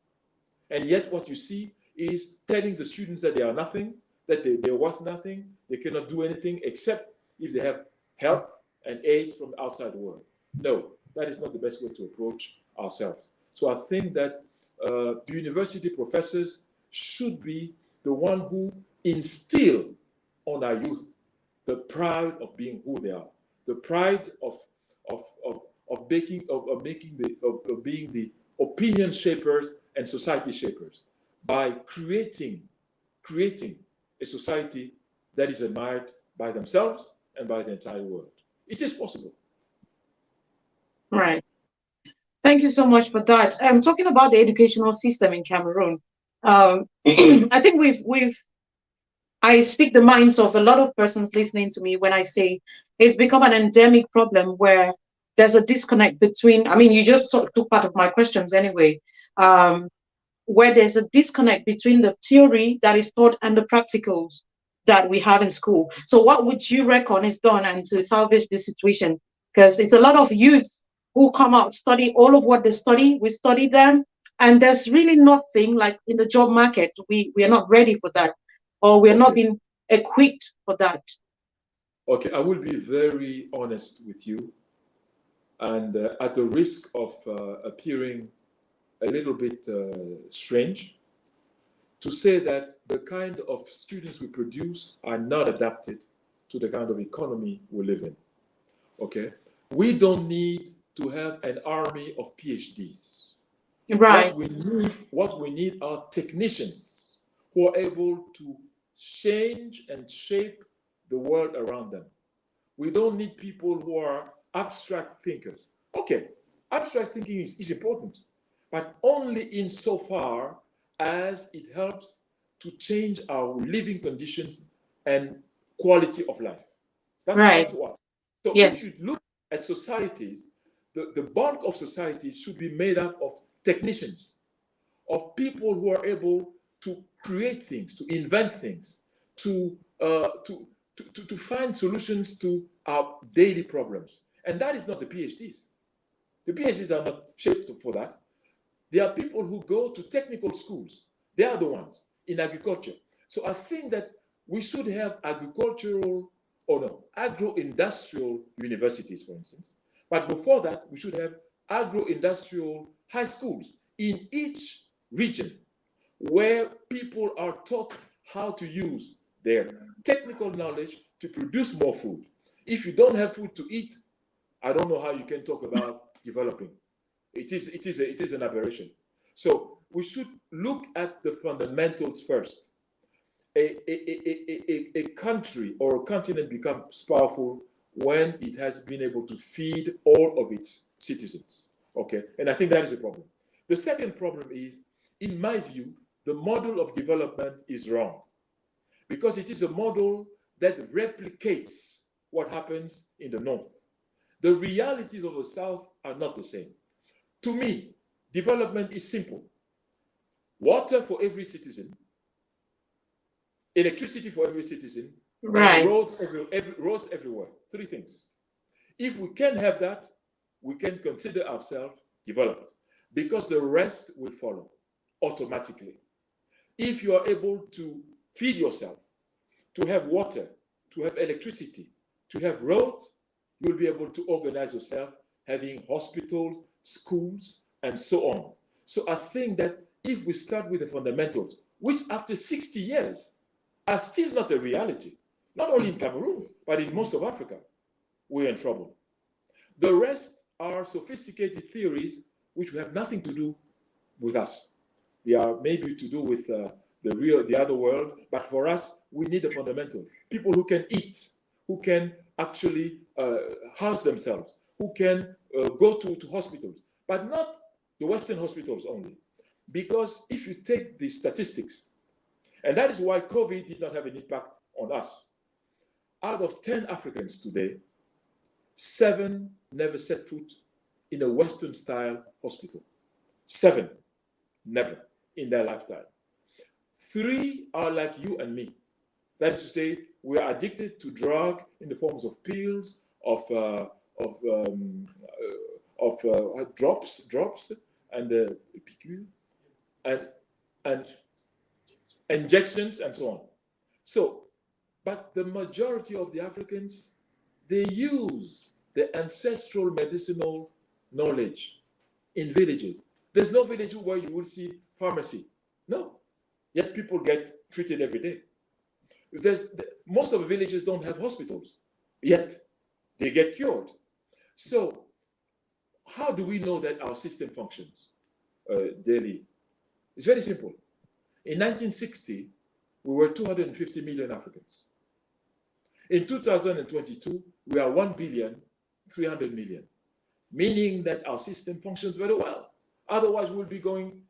And yet what you see is telling the students that they are nothing, that they're worth nothing, they cannot do anything except if they have help and aid from the outside world. No, that is not the best way to approach ourselves. So I think that the university professors should be the one who instill on our youth the pride of being who they are, the pride of being the opinion shapers and society shapers, by creating a society that is admired by themselves and by the entire world. It is possible. Right. Thank you so much for that. Talking about the educational system in Cameroon, I think I speak the minds of a lot of persons listening to me when I say it's become an endemic problem where there's a disconnect between, I mean, you just took part of my questions anyway, where there's a disconnect between the theory that is taught and the practicals that we have in school. So what would you reckon is done and to salvage this situation? Because it's a lot of youths who come out, study all of what they study, we study them, and there's really nothing like in the job market, we are not ready for that, or we're not being equipped for that. Okay, I will be very honest with you, and at the risk of appearing a little bit strange to say that the kind of students we produce are not adapted to the kind of economy we live in. Okay? We don't need to have an army of PhDs. Right. What we need are technicians who are able to change and shape the world around them. We don't need people who are abstract thinkers. Okay, abstract thinking is important, but only insofar as it helps to change our living conditions and quality of life. That's what. So if you look at societies, the bulk of societies should be made up of technicians, of people who are able to create things, to invent things, to find solutions to our daily problems. And that is not the PhDs. The PhDs are not shaped for that. There are people who go to technical schools. They are the ones in agriculture. So I think that we should have agro-industrial universities, for instance. But before that, we should have agro-industrial high schools in each region where people are taught how to use their technical knowledge to produce more food. If you don't have food to eat, I don't know how you can talk about developing. It is an aberration. So we should look at the fundamentals first. A country or a continent becomes powerful when it has been able to feed all of its citizens. Okay, and I think that is a problem. The second problem is, in my view, the model of development is wrong because it is a model that replicates what happens in the North. The realities of the South are not the same. To me, development is simple. Water for every citizen, electricity for every citizen, right, and roads everywhere. Three things. If we can have that, we can consider ourselves developed because the rest will follow automatically. If you are able to feed yourself, to have water, to have electricity, to have roads, you'll be able to organize yourself, having hospitals, schools, and so on. So I think that if we start with the fundamentals, which after 60 years are still not a reality, not only in Cameroon, but in most of Africa, we're in trouble. The rest are sophisticated theories which have nothing to do with us. They are maybe to do with the other world, but for us, we need the fundamental. People who can eat, who can actually house themselves, who can go to hospitals, but not the Western hospitals only. Because if you take the statistics, and that is why COVID did not have an impact on us. Out of 10 Africans today, 7 never set foot in a Western-style hospital. 7, never in their lifetime. 3 are like you and me. That is to say, we are addicted to drug in the forms of pills, of drops, and and injections and so on. So, but the majority of the Africans, they use the ancestral medicinal knowledge in villages. There's no village where you will see pharmacy. No. Yet people get treated every day. Most of the villages don't have hospitals, yet they get cured. So how do we know that our system functions daily? It's very simple. In 1960, we were 250 million Africans. In 2022, we are 1.3 billion, meaning that our system functions very well. Otherwise, we'll be going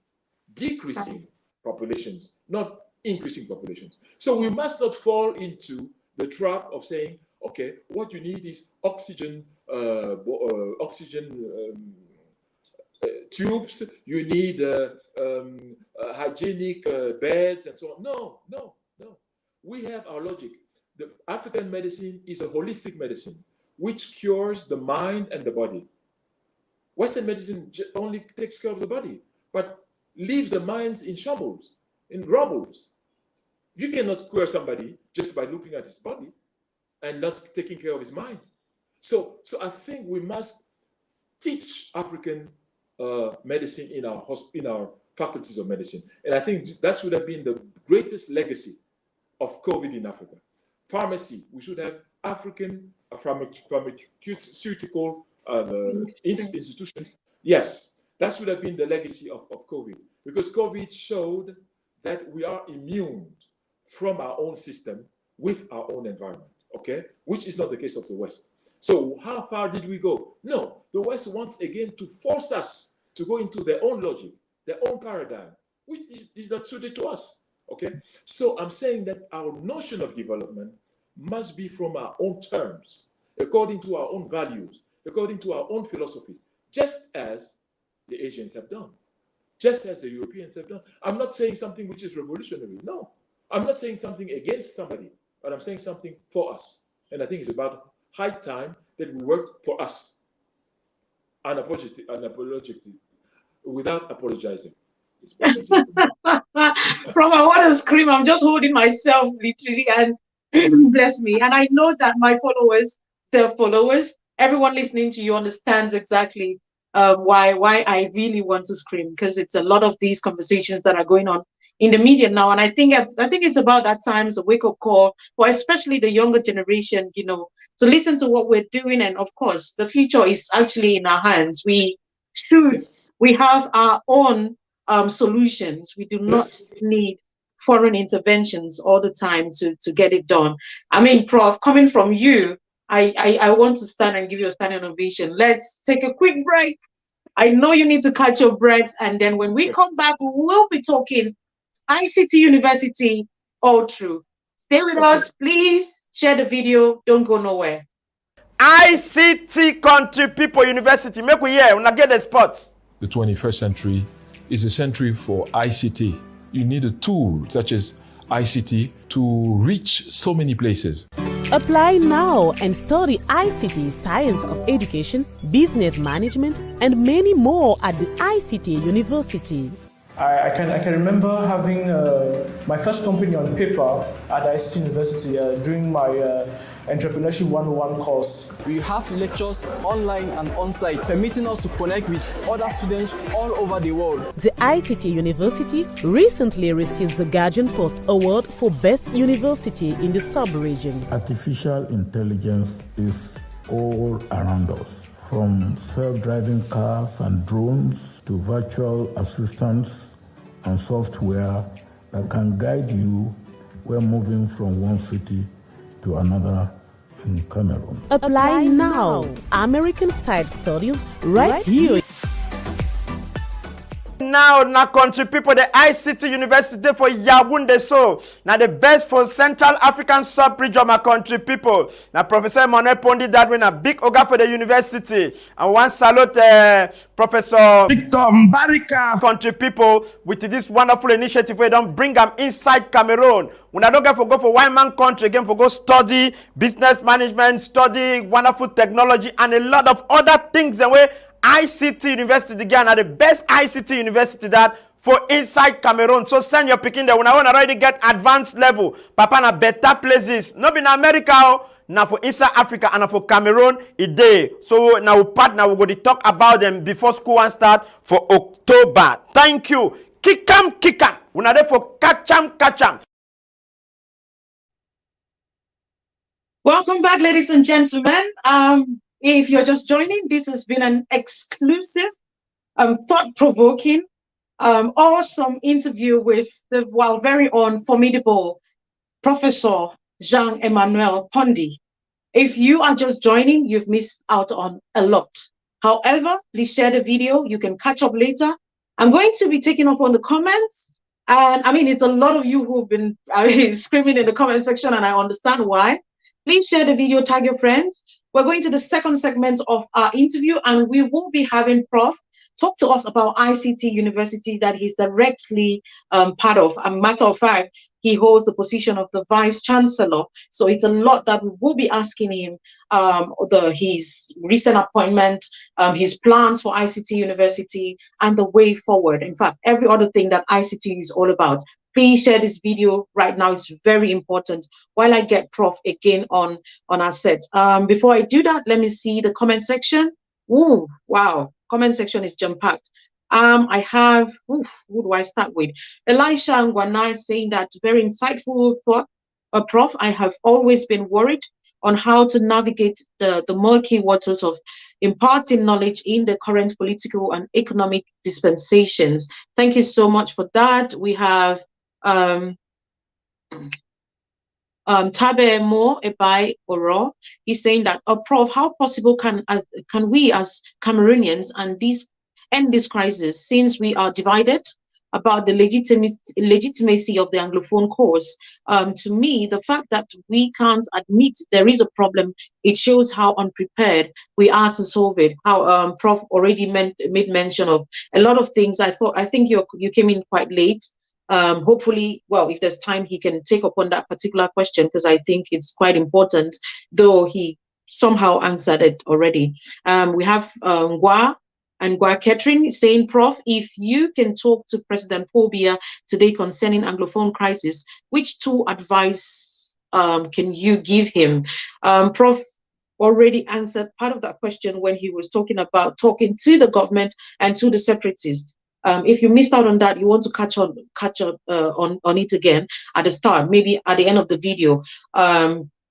decreasing populations, not increasing populations. So we must not fall into the trap of saying, okay, what you need is oxygen tubes, you need hygienic beds and so on. No. We have our logic. The African medicine is a holistic medicine which cures the mind and the body. Western medicine only takes care of the body, but leaves the minds in shambles, in rubbles. You cannot cure somebody just by looking at his body and not taking care of his mind. So I think we must teach African medicine in our faculties of medicine. And I think that should have been the greatest legacy of COVID in Africa. Pharmacy, we should have African pharmaceutical institutions. Yes, that should have been the legacy of COVID, because COVID showed that we are immune from our own system with our own environment, okay? Which is not the case of the West. So how far did we go? No, the West wants again to force us to go into their own logic, their own paradigm, which is not suited to us, okay? So I'm saying that our notion of development must be from our own terms, according to our own values, according to our own philosophies, just as the Asians have done, just as the Europeans have done. I'm not saying something which is revolutionary, no. I'm not saying something against somebody, but I'm saying something for us. And I think it's about high time that we work for us, unapologetically, without apologizing. From I want to scream, I'm just holding myself literally, and bless me. And I know that my followers, their followers, everyone listening to you understands exactly why I really want to scream, because it's a lot of these conversations that are going on in the media now. And I think it's about that time as a wake-up call for especially the younger generation, you know, to listen to what we're doing. And of course, the future is actually in our hands. We have our own solutions. We do not need foreign interventions all the time to get it done. I mean, Prof, coming from you, I want to stand and give you a standing ovation. Let's take a quick break. I know you need to catch your breath, and then when we come back, we will be talking ICT University all through. Stay with us, please. Share the video. Don't go nowhere. ICT Country People University. Make we hear. Una get the spots. The 21st century is a century for ICT. You need a tool such as ICT to reach so many places. Apply now and study ICT, Science of Education, Business Management, and many more at the ICT University. I can remember having my first company on paper at ICT University during my Entrepreneurship 101 course. We have lectures online and on-site, permitting us to connect with other students all over the world. The ICT University recently received the Guardian Post Award for Best University in the sub-region. Artificial intelligence is all around us. From self-driving cars and drones to virtual assistants and software that can guide you when moving from one city to another in Cameroon. Apply now. American-style studies right here. Now, country people, the ICT University for Yaoundé, so now the best for Central African sub-region, my country people. Now, Professor Jean-Emmanuel PONDI that win a big oga for the university. And one salute Professor Victor Mbarika. Country people with this wonderful initiative where they don't bring them inside Cameroon. When I don't get for go for one man country again for go study business management, study wonderful technology, and a lot of other things and way. ICT University again are the best ICT university that for inside Cameroon. So send your picking there. When I want to already get advanced level, Papa na better places. Not in America, now for inside Africa and for Cameroon a day. So now we partner, we're going to talk about them before school and start for October. Thank you. Kick 'em. We're there for catch 'em. Welcome back, ladies and gentlemen. If you're just joining, this has been an exclusive, thought-provoking, awesome interview with the very own formidable Professor Jean-Emmanuel PONDI. If you are just joining, you've missed out on a lot. However, please share the video. You can catch up later. I'm going to be taking up on the comments. And I mean, it's a lot of you who've been screaming in the comment section, and I understand why. Please share the video, tag your friends. We're going to the second segment of our interview, and we will be having Prof talk to us about ICT University that he's directly part of. A matter of fact, he holds the position of the Vice Chancellor. So it's a lot that we will be asking him, his recent appointment, his plans for ICT University, and the way forward. In fact, every other thing that ICT is all about. Please share this video right now. It's very important while I get Prof again on our set. Before I do that, let me see the comment section. Ooh, wow. comment section is jam-packed. I have, who do I start with? Elisha Ngwana is saying that very insightful thought, Prof. I have always been worried on how to navigate the murky waters of imparting knowledge in the current political and economic dispensations. Thank you so much for that. We have Tabe Mo Ebai Oro. He's saying that, Prof, how possible can we as Cameroonians end this crisis, since we are divided about the legitimacy of the Anglophone cause? To me, the fact that we can't admit there is a problem, it shows how unprepared we are to solve it. How Prof already made mention of a lot of things. I think you came in quite late. Hopefully, well, if there's time, he can take up on that particular question, because I think it's quite important, though he somehow answered it already. We have Ngwa and Ngwa Catherine saying, Prof, if you can talk to President Paul Biya today concerning Anglophone crisis, which two advice can you give him? Prof already answered part of that question when he was talking about talking to the government and to the separatists. If you missed out on that, you want to catch up on it again at the start, maybe at the end of the video.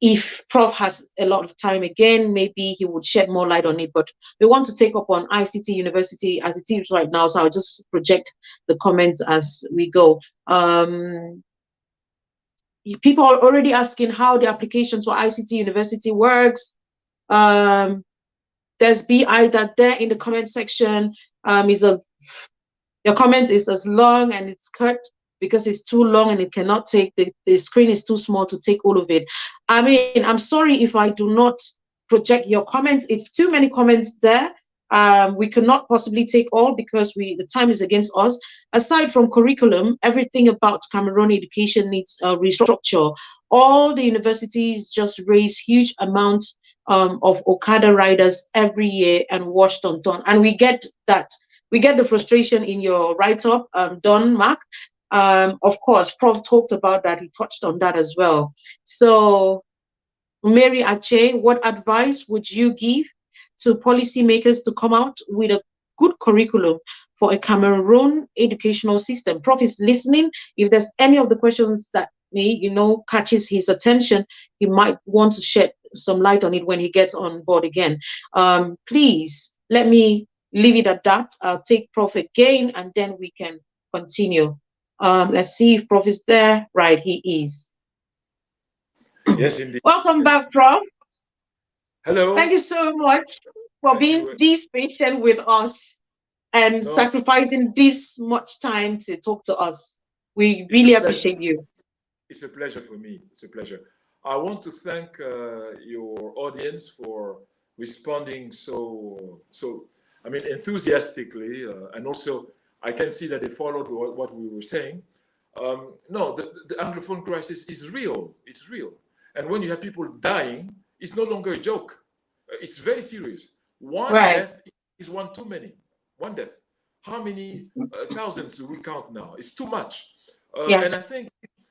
If Prof has a lot of time again, maybe he would shed more light on it. But we want to take up on ICT-UNIVERSITY as it is right now, so I'll just project the comments as we go. People are already asking how the applications for ICT-UNIVERSITY works. There's BI that there in the comment section. Your comment is as long and it's cut because it's too long and it cannot take, the screen is too small to take all of it. I mean, I'm sorry if I do not project your comments. It's too many comments there. We cannot possibly take all because the time is against us. Aside from curriculum, everything about Cameroon education needs a restructure. All the universities just raise huge amounts of Okada riders every year and washed on ton. And we get that. We get the frustration in your write-up, Don Mark. Of course, Prof talked about that. He touched on that as well. So, Mary Ache, what advice would you give to policymakers to come out with a good curriculum for a Cameroon educational system? Prof is listening. If there's any of the questions that catches his attention, he might want to shed some light on it when he gets on board again. Please let me leave it at that. I'll take Prof again and then we can continue. Let's see if Prof is there. Right, he is. Yes, indeed. Welcome back, Prof. Hello. Thank you so much for being this patient with us and sacrificing this much time to talk to us. We really appreciate you. It's a pleasure for me. It's a pleasure. I want to thank your audience for responding so enthusiastically, and also I can see that they followed what we were saying. No, the Anglophone crisis is real. It's real. And when you have people dying, it's no longer a joke. It's very serious. One death is one too many. One death. How many thousands do we count now? It's too much. And I think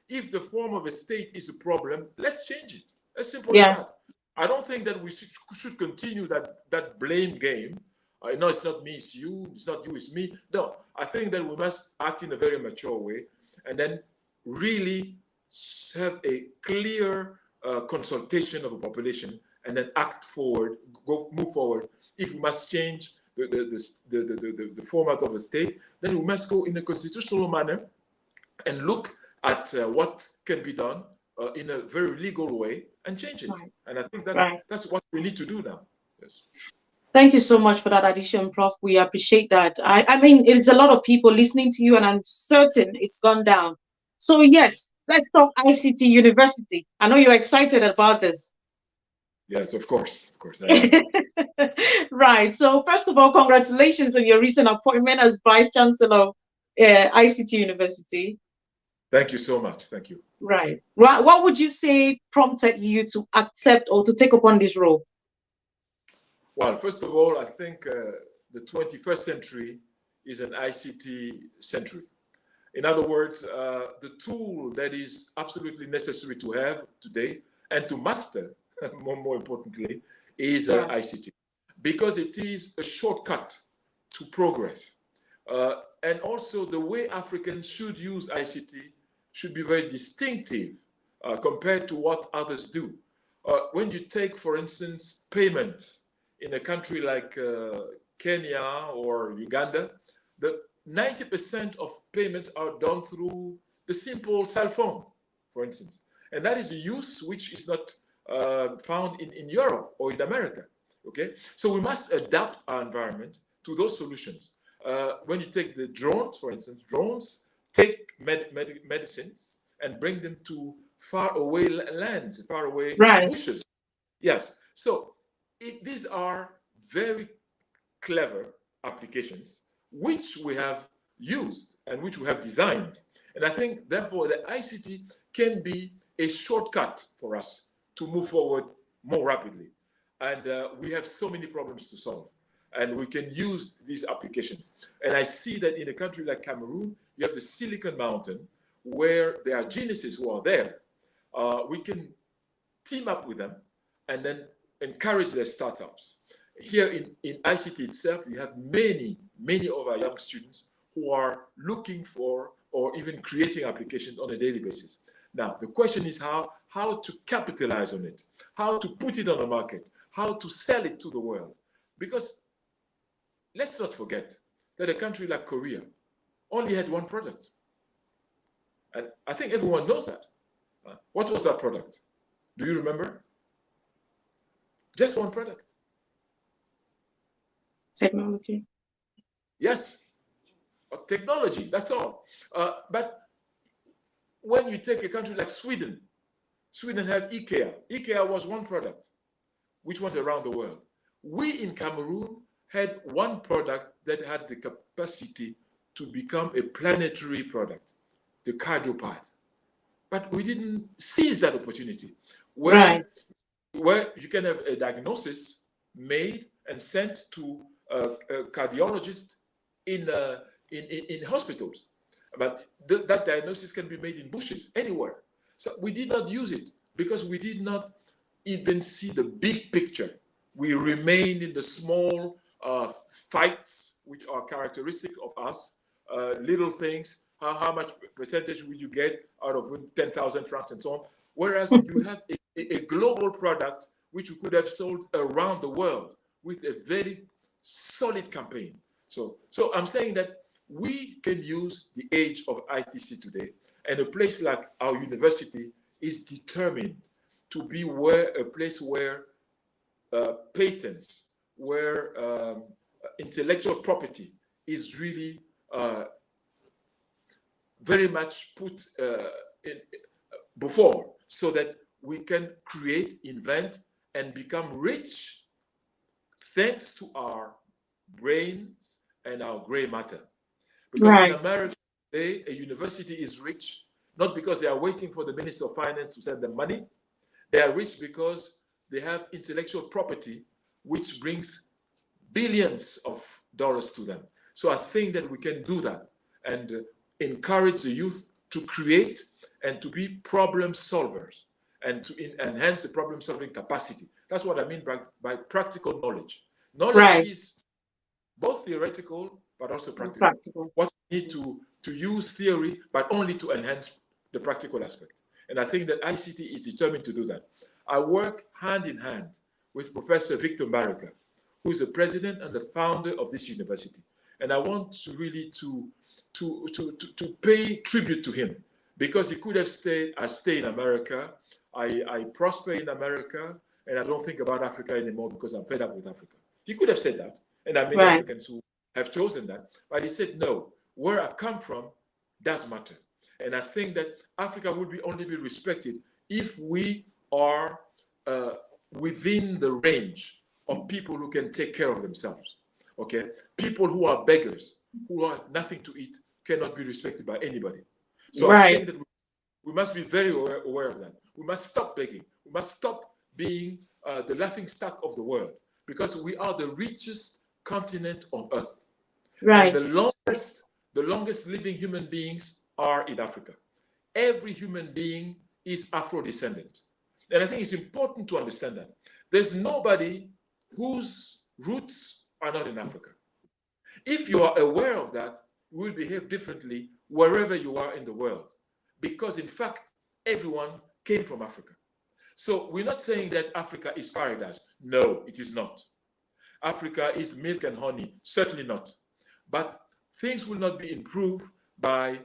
if the form of a state is a problem, let's change it. As simple as that. I don't think that we should continue that blame game. No, it's not me, it's you. It's not you, it's me. No, I think that we must act in a very mature way and then really have a clear consultation of the population and then act forward, move forward. If we must change the format of a state, then we must go in a constitutional manner and look at what can be done in a very legal way and change it. And I think that's what we need to do now. Yes. Thank you so much for that addition, Prof. We appreciate that. I mean, it's a lot of people listening to you, and I'm certain it's gone down. So yes, let's talk ICT-UNIVERSITY. I know you're excited about this. Yes, of course. Right. So first of all, congratulations on your recent appointment as Vice Chancellor of ICT-UNIVERSITY. Thank you so much. Thank you. Right. What would you say prompted you to accept or to take upon this role? Well, first of all, I think the 21st century is an ICT century. In other words, the tool that is absolutely necessary to have today and to master, more importantly, is ICT. Because it is a shortcut to progress. And also the way Africans should use ICT should be very distinctive compared to what others do. When you take, for instance, payments in a country like Kenya or Uganda, the 90% of payments are done through the simple cell phone, for instance. And that is a use which is not found in Europe or in America, okay? So we must adapt our environment to those solutions. When you take the drones, for instance, drones take medicines and bring them to far away lands, far away bushes. Yes, so these are very clever applications which we have used and which we have designed. And I think, therefore, the ICT can be a shortcut for us to move forward more rapidly. And we have so many problems to solve, and we can use these applications. And I see that in a country like Cameroon, you have the Silicon Mountain, where there are geniuses who are there. We can team up with them and then encourage their startups. Here in ICT itself, we have many of our young students who are looking for or even creating applications on a daily basis. Now, the question is how to capitalize on it, how to put it on the market, how to sell it to the world. Because let's not forget that a country like Korea only had one product. And I think everyone knows that. What was that product? Do you remember? Just one product. Technology. Yes, technology, that's all. But when you take a country like Sweden, Sweden had IKEA. IKEA was one product which went around the world. We in Cameroon had one product that had the capacity to become a planetary product, the cardiopad. But we didn't seize that opportunity. Where you can have a diagnosis made and sent to a cardiologist in hospitals. But that diagnosis can be made in bushes, anywhere. So we did not use it because we did not even see the big picture. We remained in the small fights, which are characteristic of us, little things. How much percentage will you get out of 10,000 francs and so on? Whereas you have a global product which you could have sold around the world with a very solid campaign. So I'm saying that we can use the age of ITC today, and a place like our university is determined to be a place where patents, where intellectual property is really very much put before, so that we can create, invent, and become rich thanks to our brains and our gray matter. Because in America today, a university is rich, not because they are waiting for the Minister of Finance to send them money. They are rich because they have intellectual property, which brings billions of dollars to them. So I think that we can do that and encourage the youth to create and to be problem solvers and to enhance the problem solving capacity. That's what I mean by practical knowledge. Knowledge is both theoretical but also practical. What we need to use theory, but only to enhance the practical aspect. And I think that ICT is determined to do that. I work hand in hand with Professor Victor Baraka, who is the president and the founder of this university. And I want to really to pay tribute to him, because he could have stayed in America. I prosper in America, and I don't think about Africa anymore because I'm fed up with Africa. He could have said that, and I mean Africans who have chosen that, but he said, no, where I come from does matter. And I think that Africa will only be respected if we are within the range of people who can take care of themselves, okay? People who are beggars, who have nothing to eat, cannot be respected by anybody. So I think that we must be very aware of that. We must stop begging. We must stop being the laughingstock of the world, because we are the richest continent on earth. And the longest living human beings are in Africa. Every human being is Afro-descendant. And I think it's important to understand that. There's nobody whose roots are not in Africa. If you are aware of that, you will behave differently wherever you are in the world, because in fact, everyone came from Africa. So we're not saying that Africa is paradise. No, it is not. Africa is milk and honey, certainly not. But things will not be improved by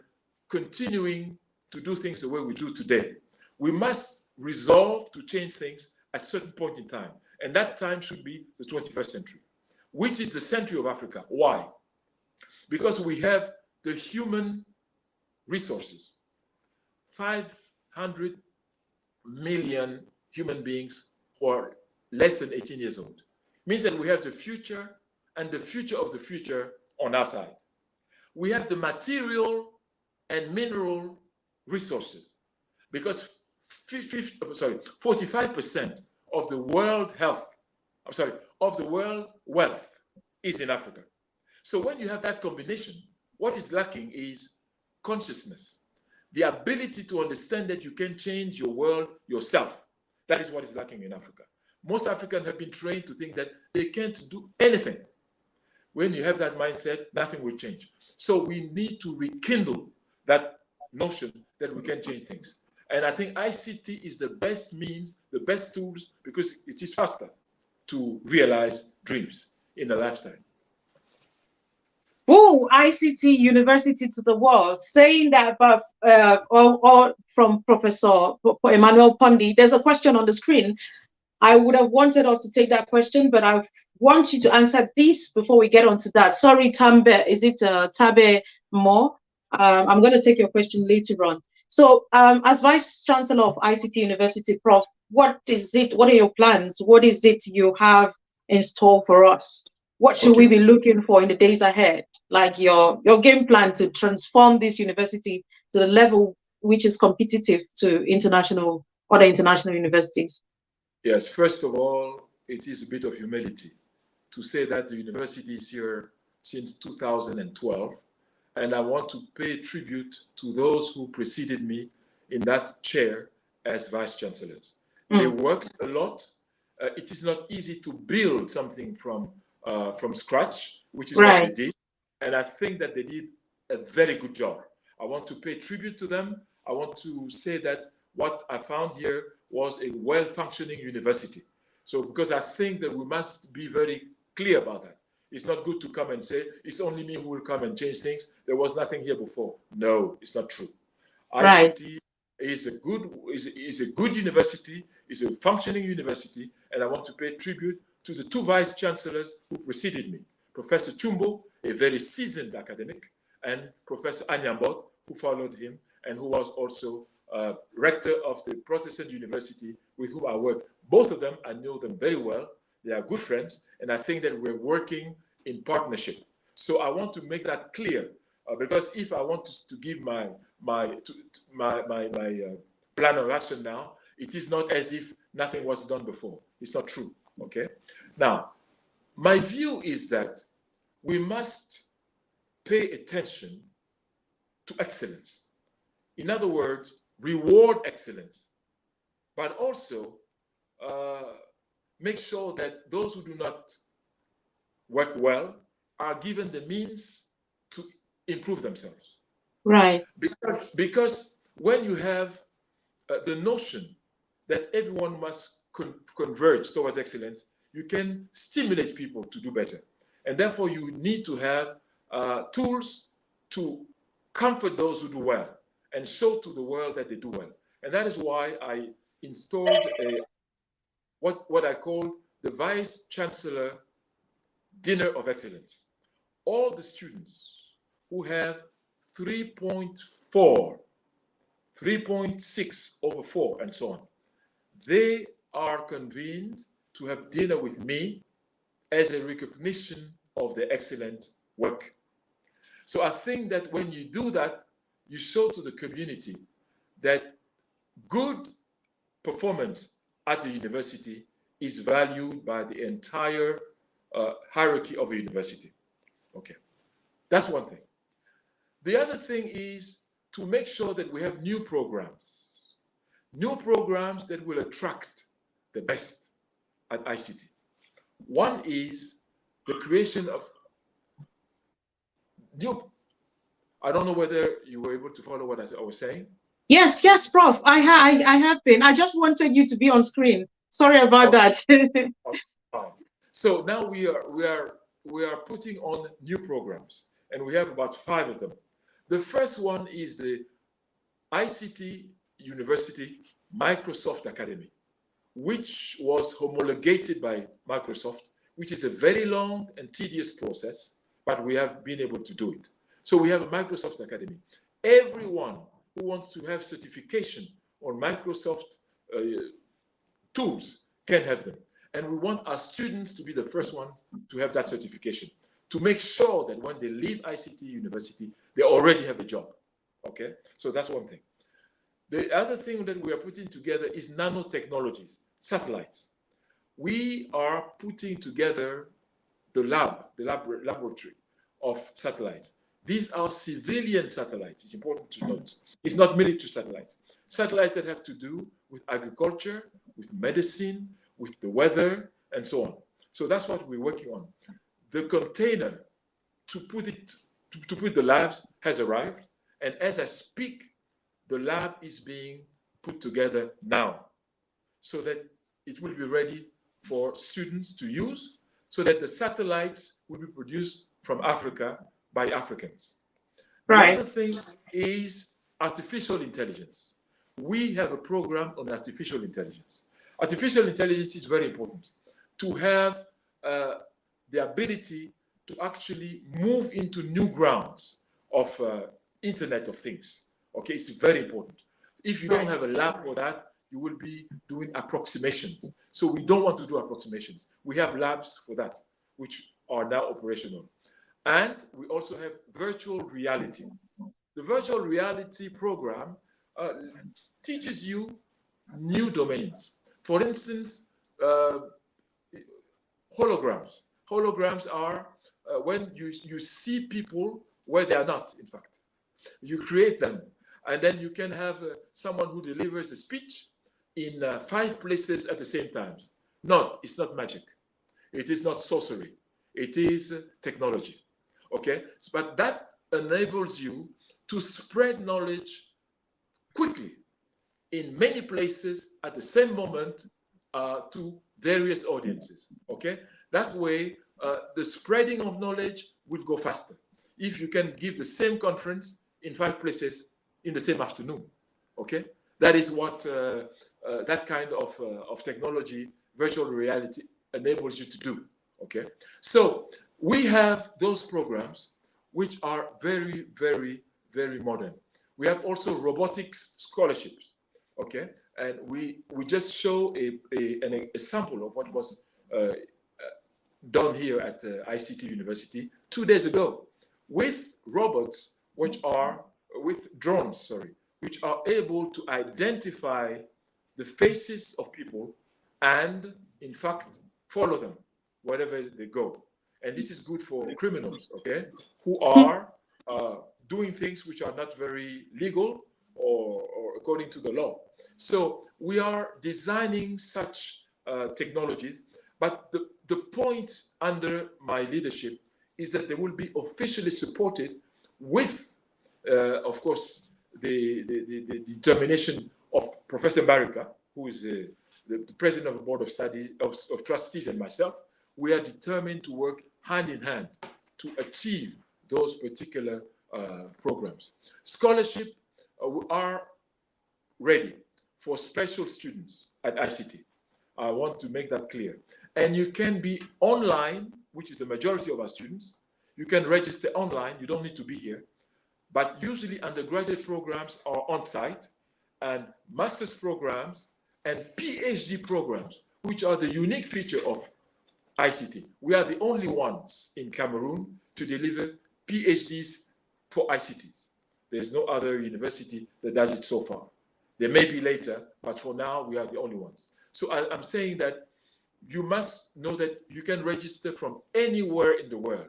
continuing to do things the way we do today. We must resolve to change things at a certain point in time. And that time should be the 21st century, which is the century of Africa. Why? Because we have the human resources. 500 million human beings who are less than 18 years old. Means that we have the future and the future of the future on our side. We have the material and mineral resources, because 45% of the world of the world wealth is in Africa. So when you have that combination, what is lacking is consciousness, the ability to understand that you can change your world yourself. That is what is lacking in Africa. Most Africans have been trained to think that they can't do anything. When you have that mindset, nothing will change. So we need to rekindle that notion that we can change things. And I think ICT is the best means, the best tools, because it is faster to realize dreams in a lifetime. Oh, ICT University to the world, saying that above, or from Professor Jean-Emmanuel PONDI. There's a question on the screen. I would have wanted us to take that question, but I want you to answer this before we get on to that. Sorry, Tambe, is it Tabe Mo? I'm going to take your question later on. So as Vice Chancellor of ICT University Prof, what is it? What are your plans? What is it you have in store for us? What should we be looking for in the days ahead? Like your game plan to transform this university to the level which is competitive to other international universities? Yes, first of all, it is a bit of humility to say that the university is here since 2012, and I want to pay tribute to those who preceded me in that chair as vice chancellors. They worked a lot. It is not easy to build something from scratch, which is what they did, and I think that they did a very good job. I want to pay tribute to them. I want to say that what I found here was a well-functioning university. So because I think that we must be very clear about that. It's not good to come and say, it's only me who will come and change things. There was nothing here before. No, it's not true. ICT is a good university, is a functioning university, and I want to pay tribute to the two vice chancellors who preceded me, Professor Chumbo, a very seasoned academic, and Professor Anyambot, who followed him, and who was also rector of the Protestant university with whom I work. Both of them, I know them very well. They are good friends, and I think that we're working in partnership. So I want to make that clear, because if I want to give my plan of action now, it is not as if nothing was done before. It's not true. Okay. Now, my view is that we must pay attention to excellence. In other words, reward excellence, but also make sure that those who do not work well are given the means to improve themselves. Right. Because when you have the notion that everyone must converge towards excellence, you can stimulate people to do better. And therefore, you need to have tools to comfort those who do well and show to the world that they do well. And that is why I installed what I call the Vice Chancellor Dinner of Excellence. All the students who have 3.4, 3.6 over 4, and so on, they are convened to have dinner with me as a recognition of their excellent work. So I think that when you do that, you show to the community that good performance at the university is valued by the entire hierarchy of a university. Okay, that's one thing. The other thing is to make sure that we have new programs that will attract the best at ICT. One is the creation of I don't know whether you were able to follow what I was saying. Yes, yes, Prof. I have been. I just wanted you to be on screen. Sorry about that. So now we are putting on new programs, and we have about 5 of them. The first one is the ICT-UNIVERSITY Microsoft Academy, which was homologated by Microsoft, which is a very long and tedious process, but we have been able to do it. So we have a Microsoft Academy. Everyone who wants to have certification on Microsoft tools can have them. And we want our students to be the first ones to have that certification, to make sure that when they leave ICT-UNIVERSITY, they already have a job. Okay, so that's one thing. The other thing that we are putting together is nanotechnologies, satellites. We are putting together the laboratory of satellites. These are civilian satellites. It's important to note. It's not military satellites. Satellites that have to do with agriculture, with medicine, with the weather, and so on. So that's what we're working on. The container to put the labs has arrived, and as I speak, the lab is being put together now, so that it will be ready for students to use, so that the satellites will be produced from Africa by Africans. Right. The other thing is artificial intelligence. We have a program on artificial intelligence. Artificial intelligence is very important to have the ability to actually move into new grounds of Internet of Things. Okay, it's very important. If you don't have a lab for that, you will be doing approximations. So we don't want to do approximations. We have labs for that, which are now operational. And we also have virtual reality. The virtual reality program teaches you new domains. For instance, holograms. Holograms are when you see people where they are not, in fact. You create them, and then you can have someone who delivers a speech in 5 places at the same time. It's not magic. It is not sorcery. It is technology. Okay? But that enables you to spread knowledge quickly in many places at the same moment to various audiences. Okay? That way, the spreading of knowledge will go faster. If you can give the same conference in 5 places in the same afternoon. Okay? That is what that kind of technology, virtual reality, enables you to do. Okay? So we have those programs which are very, very, very modern. We have also robotics scholarships. Okay? And we just show a sample of what was done here at ICT-UNIVERSITY 2 days ago with robots, with drones, which are able to identify the faces of people and, in fact, follow them wherever they go. And this is good for criminals, okay, who are doing things which are not very legal or according to the law. So we are designing such technologies, but the point under my leadership is that they will be officially supported with, of course, the determination of Professor Barika, who is the president of the board of trustees, and myself. We are determined to work hand in hand to achieve those particular programs. Scholarship are ready for special students at ICT. I want to make that clear. And you can be online, which is the majority of our students. You can register online. You don't need to be here. But usually undergraduate programs are on-site, and master's programs and PhD programs, which are the unique feature of ICT. We are the only ones in Cameroon to deliver PhDs for ICTs. There's no other university that does it so far. There may be later, but for now, we are the only ones. So I'm saying that you must know that you can register from anywhere in the world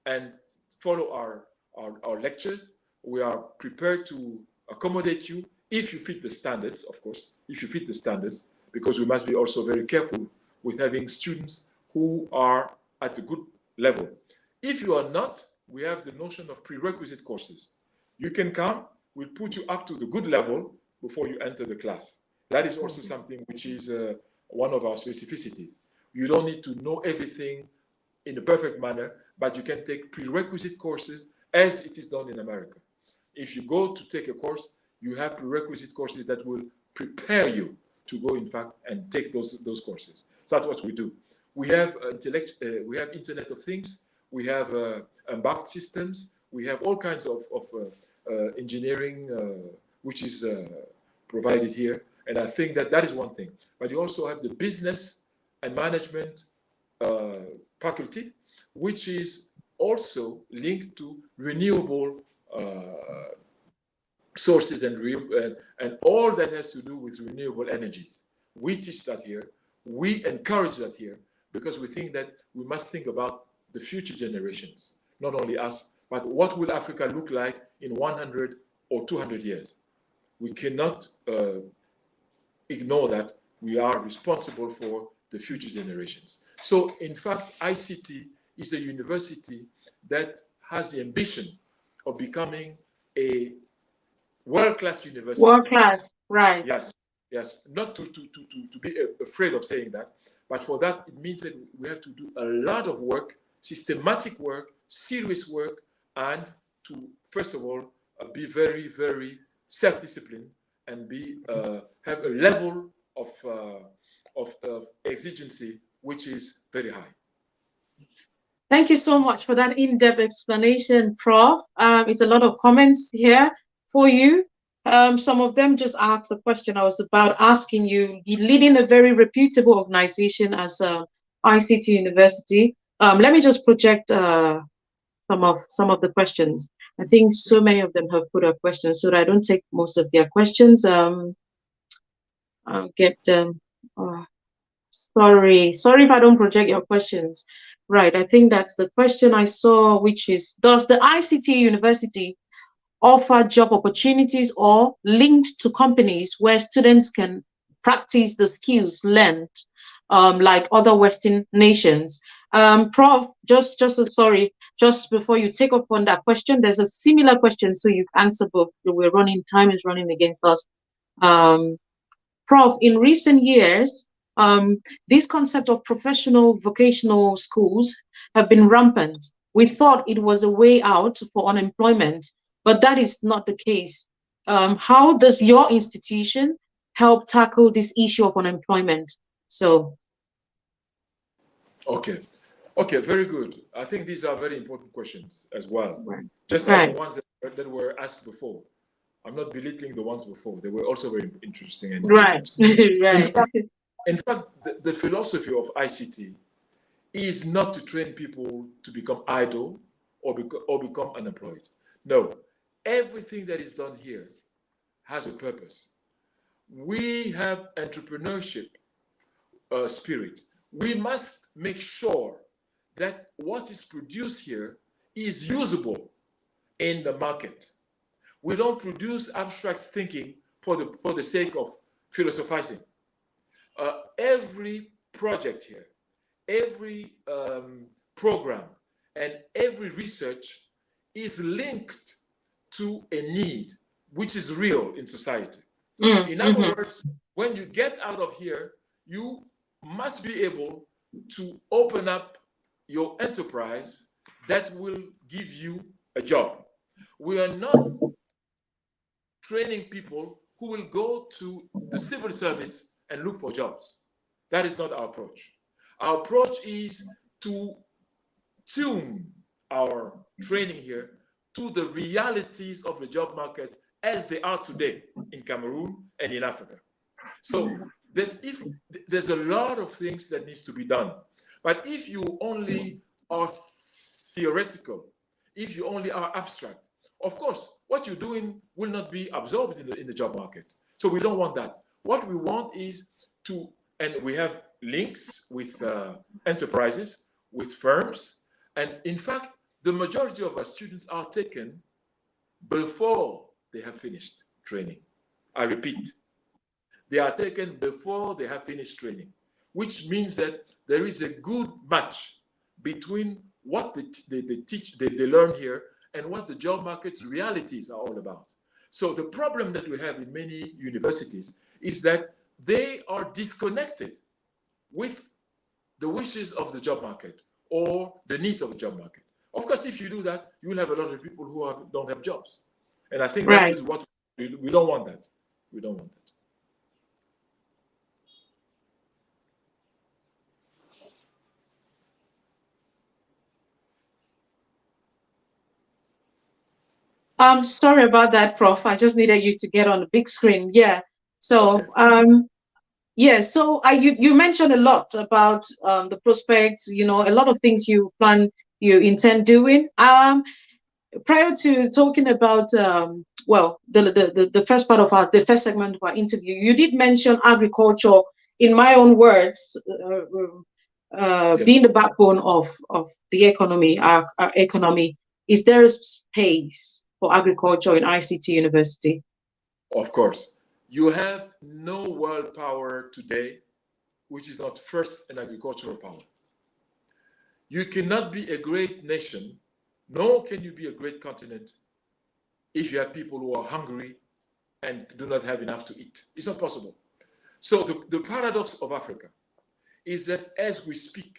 and follow our lectures. We are prepared to accommodate you if you fit the standards, of course, if you fit the standards, because we must be also very careful with having students who are at a good level. If you are not, we have the notion of prerequisite courses. You can come, we'll put you up to the good level before you enter the class. That is also something which is one of our specificities. You don't need to know everything in a perfect manner, but you can take prerequisite courses as it is done in America. If you go to take a course, you have prerequisite courses that will prepare you to go, in fact, and take those courses. So that's what we do. We have Internet of Things. We have embarked systems. We have all kinds of engineering, which is provided here. And I think that is one thing. But you also have the business and management faculty, which is also linked to renewable sources and all that has to do with renewable energies. We teach that here. We encourage that here because we think that we must think about the future generations, not only us, but what will Africa look like in 100 or 200 years? We cannot ignore that we are responsible for the future generations. So, in fact, ICT is a university that has the ambition of becoming a world-class university. World-class, right. Yes, yes. Not to be afraid of saying that, but for that, it means that we have to do a lot of work, systematic work, serious work, and to, first of all, be very, very self-disciplined and have a level of exigency which is very high. Thank you so much for that in-depth explanation, Prof. It's a lot of comments here for you. Some of them just asked the question I was about asking you. You're leading a very reputable organization as ICT-UNIVERSITY. Let me just project some of the questions. I think so many of them have put up questions, so that I don't take most of their questions. I'll get them. Sorry if I don't project your questions. Right, I think that's the question I saw, which is, does the ICT-UNIVERSITY offer job opportunities or links to companies where students can practice the skills learned like other Western nations? Prof, just before you take up on that question, there's a similar question, so you answer both. Time is running against us. Prof, in recent years, this concept of professional vocational schools have been rampant. We thought it was a way out for unemployment, but that is not the case. How does your institution help tackle this issue of unemployment? Okay, very good. I think these are very important questions as well. Right. Just as the ones that were asked before. I'm not belittling the ones before. They were also very interesting. And right. Right. In fact, the philosophy of ICT is not to train people to become idle or become unemployed. No, everything that is done here has a purpose. We have entrepreneurship spirit. We must make sure that what is produced here is usable in the market. We don't produce abstract thinking for the sake of philosophizing. Every project here, every program, and every research is linked to a need which is real in society. In other words, when you get out of here, you must be able to open up your enterprise that will give you a job. We are not training people who will go to the civil service and look for jobs. That is not our approach. Our approach is to tune our training here to the realities of the job market as they are today in Cameroon and in Africa. So there's a lot of things that needs to be done. But if you only are theoretical, if you only are abstract, of course, what you're doing will not be absorbed in the job market. So we don't want that. What we want is and we have links with enterprises, with firms, and in fact, the majority of our students are taken before they have finished training. I repeat, they are taken before they have finished training, which means that there is a good match between what they learn here, and what the job market's realities are all about. So the problem that we have in many universities is that they are disconnected with the wishes of the job market or the needs of the job market. Of course, if you do that, you will have a lot of people who don't have jobs. And I think that is what we don't want that. We don't want that. I'm sorry about that, Prof. I just needed you to get on the big screen. Yeah. So, yeah. So you mentioned a lot about the prospects. You know, a lot of things you intend doing. Prior to talking about well, the first part of the first segment of our interview, you did mention agriculture. In my own words, being the backbone of the economy, our economy. Is there a space for agriculture in ICT University? Of course. You have no world power today which is not first an agricultural power. You cannot be a great nation, nor can you be a great continent if you have people who are hungry and do not have enough to eat. It's not possible. So the paradox of Africa is that as we speak,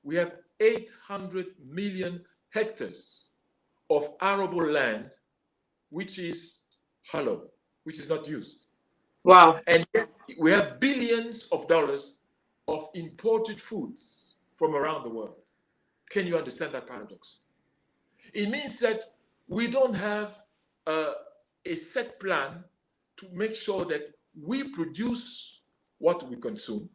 we have 800 million hectares of arable land, which is hollow, which is not used. Wow. And we have billions of dollars of imported foods from around the world. Can you understand that paradox? It means that we don't have a set plan to make sure that we produce what we consume,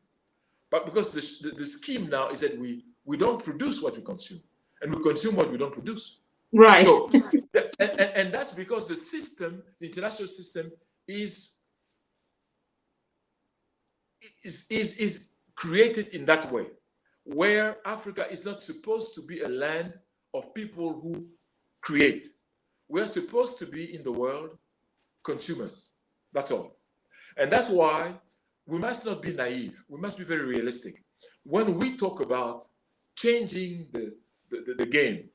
but because the scheme now is that we don't produce what we consume, and we consume what we don't produce. Right. So, and that's because the system, the international system, is created in that way, where Africa is not supposed to be a land of people who create. We're supposed to be in the world consumers. That's all. And that's why we must not be naive. We must be very realistic. When we talk about changing the game,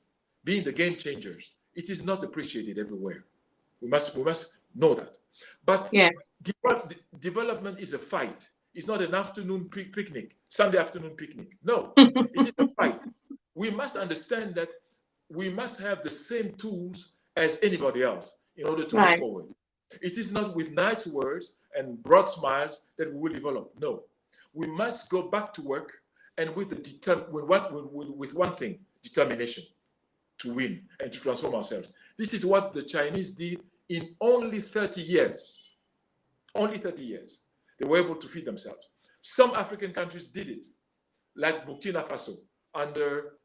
being the game changers, it is not appreciated everywhere. We must know that. But yeah, development is a fight. It's not an afternoon picnic, Sunday afternoon picnic. No, it is a fight. We must understand that we must have the same tools as anybody else in order to move forward. It is not with nice words and broad smiles that we will develop. No, we must go back to work, and with one thing, determination to win and to transform ourselves. This is what the Chinese did in only 30 years. Only 30 years. They were able to feed themselves. Some African countries did it, like Burkina Faso under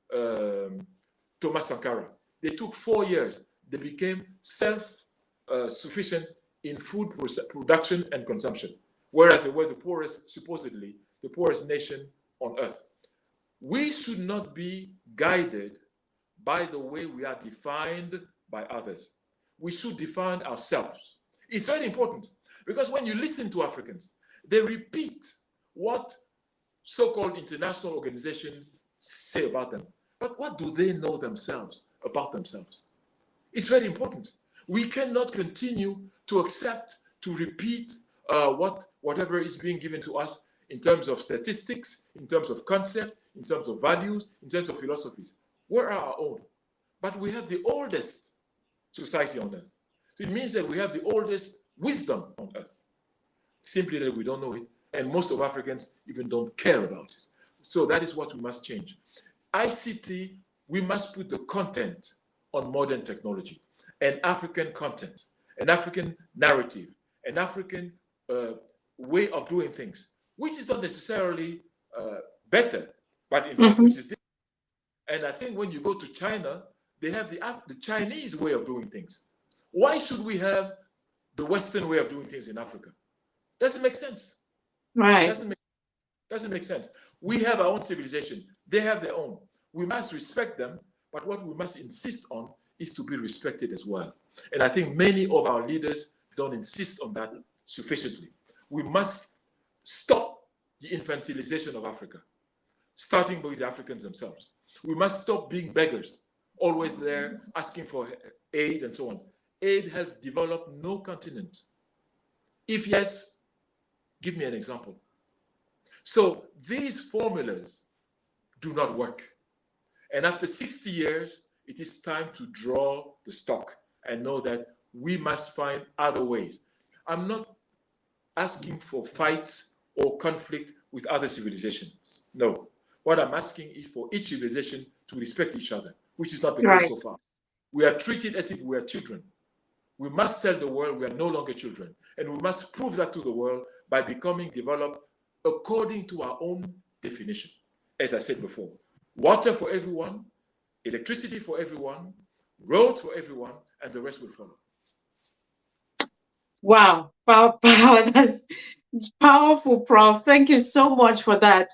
Thomas Sankara. They took 4 years. They became self-sufficient in food production and consumption, whereas they were supposedly the poorest nation on earth. We should not be guided by the way we are defined by others. We should define ourselves. It's very important, because when you listen to Africans, they repeat what so-called international organizations say about them. But what do they know themselves about themselves? It's very important. We cannot continue to accept, to repeat whatever is being given to us in terms of statistics, in terms of concept, in terms of values, in terms of philosophies. We're our own. But we have the oldest society on earth. So it means that we have the oldest wisdom on earth. Simply that we don't know it, and most of Africans even don't care about it. So that is what we must change. ICT, we must put the content on modern technology, an African content, an African narrative, an African way of doing things, which is not necessarily better, but in fact, which is different. And I think when you go to China, they have the Chinese way of doing things. Why should we have the Western way of doing things in Africa? Doesn't make sense. Right. Doesn't make sense. We have our own civilization. They have their own. We must respect them, but what we must insist on is to be respected as well. And I think many of our leaders don't insist on that sufficiently. We must stop the infantilization of Africa. starting with the Africans themselves. We must stop being beggars, always there asking for aid and so on. Aid has developed no continent. If yes, give me an example. So these formulas do not work. And after 60 years, it is time to draw the stock and know that we must find other ways. I'm not asking for fights or conflict with other civilizations. No. What I'm asking is for each civilization to respect each other, which is not the case so far. We are treated as if we are children. We must tell the world we are no longer children. And we must prove that to the world by becoming developed according to our own definition. As I said before, water for everyone, electricity for everyone, roads for everyone, and the rest will follow. Wow, power. That's powerful, Prof. Thank you so much for that.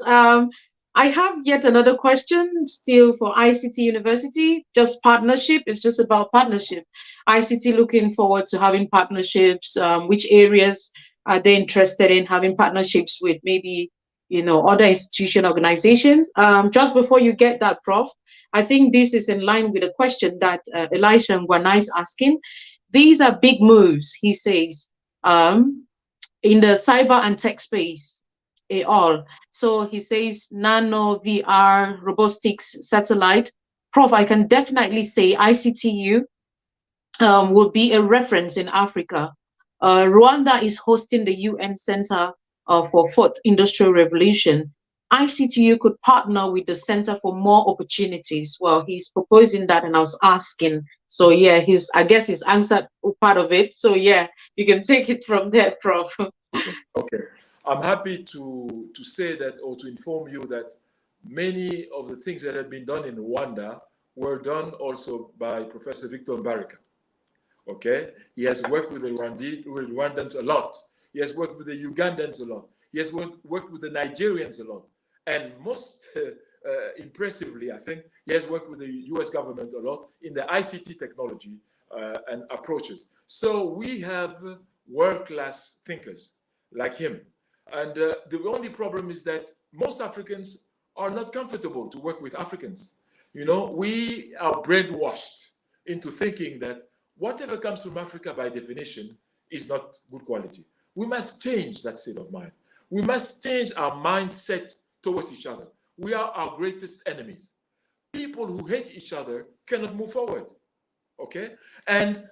I have yet another question still for ICT University. Just partnership. It's just about partnership. ICT looking forward to having partnerships. Which areas are they interested in having partnerships with? Maybe, other institution organizations. Just before you get that, Prof, I think this is in line with a question that Elisha Ngwana is asking. These are big moves, he says, in the cyber and tech space, all. So he says nano, VR, robotics, satellite. Prof, I can definitely say ICT-U will be a reference in Africa. Rwanda is hosting the UN Center for Fourth Industrial Revolution. ICT-U could partner with the Center for More Opportunities. Well, he's proposing that, and I was asking. So yeah, I guess he's answered part of it. So yeah, you can take it from there, Prof. Okay, I'm happy to say that, or to inform you that many of the things that have been done in Rwanda were done also by Professor Victor Mbarika. Okay, he has worked with the Rwandans a lot. He has worked with the Ugandans a lot. He has worked with the Nigerians a lot. And most impressively, I think, he has worked with the US government a lot in the ICT technology and approaches. So we have world-class thinkers like him. And the only problem is that most Africans are not comfortable to work with Africans. We are brainwashed into thinking that whatever comes from Africa by definition is not good quality. We must change that state of mind. We must change our mindset towards each other. We are our greatest enemies. People who hate each other cannot move forward, okay? And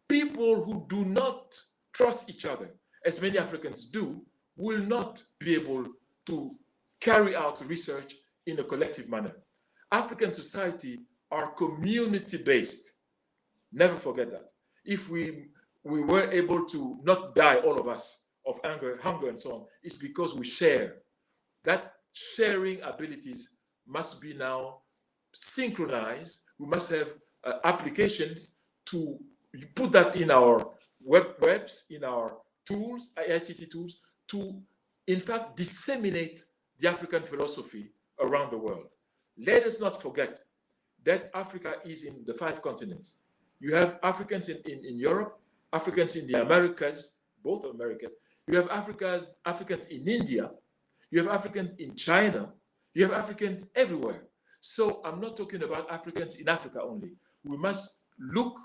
people who do not trust each other, as many Africans do, will not be able to carry out research in a collective manner. African society are community-based. Never forget that. If we were able to not die, all of us, of hunger and so on, it's because we share. That sharing abilities must be now synchronized. We must have applications to put that in our webs, in our tools, ICT tools, to in fact disseminate the African philosophy around the world. Let us not forget that Africa is in the 5 continents. You have Africans in Europe, Africans in the Americas, both Americas. You have Africans in India. You have Africans in China. You have Africans everywhere. So I'm not talking about Africans in Africa only. We must look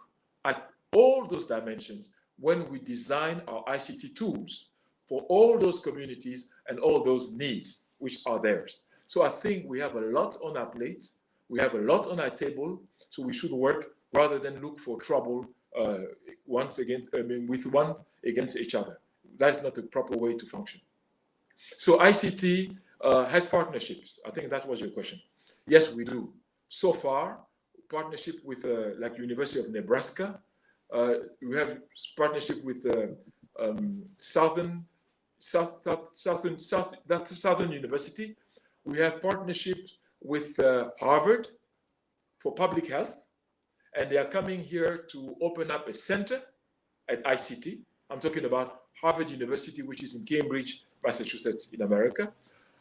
at all those dimensions when we design our ICT tools for all those communities and all those needs which are theirs. So I think we have a lot on our plate. We have a lot on our table. So we should work rather than look for trouble with one against each other. That's not the proper way to function. So ICT has partnerships. I think that was your question. Yes, we do. So far, partnership with like University of Nebraska. We have partnership with Southern University. We have partnerships with Harvard for public health. And they are coming here to open up a center at ICT. I'm talking about Harvard University, which is in Cambridge, Massachusetts, in America.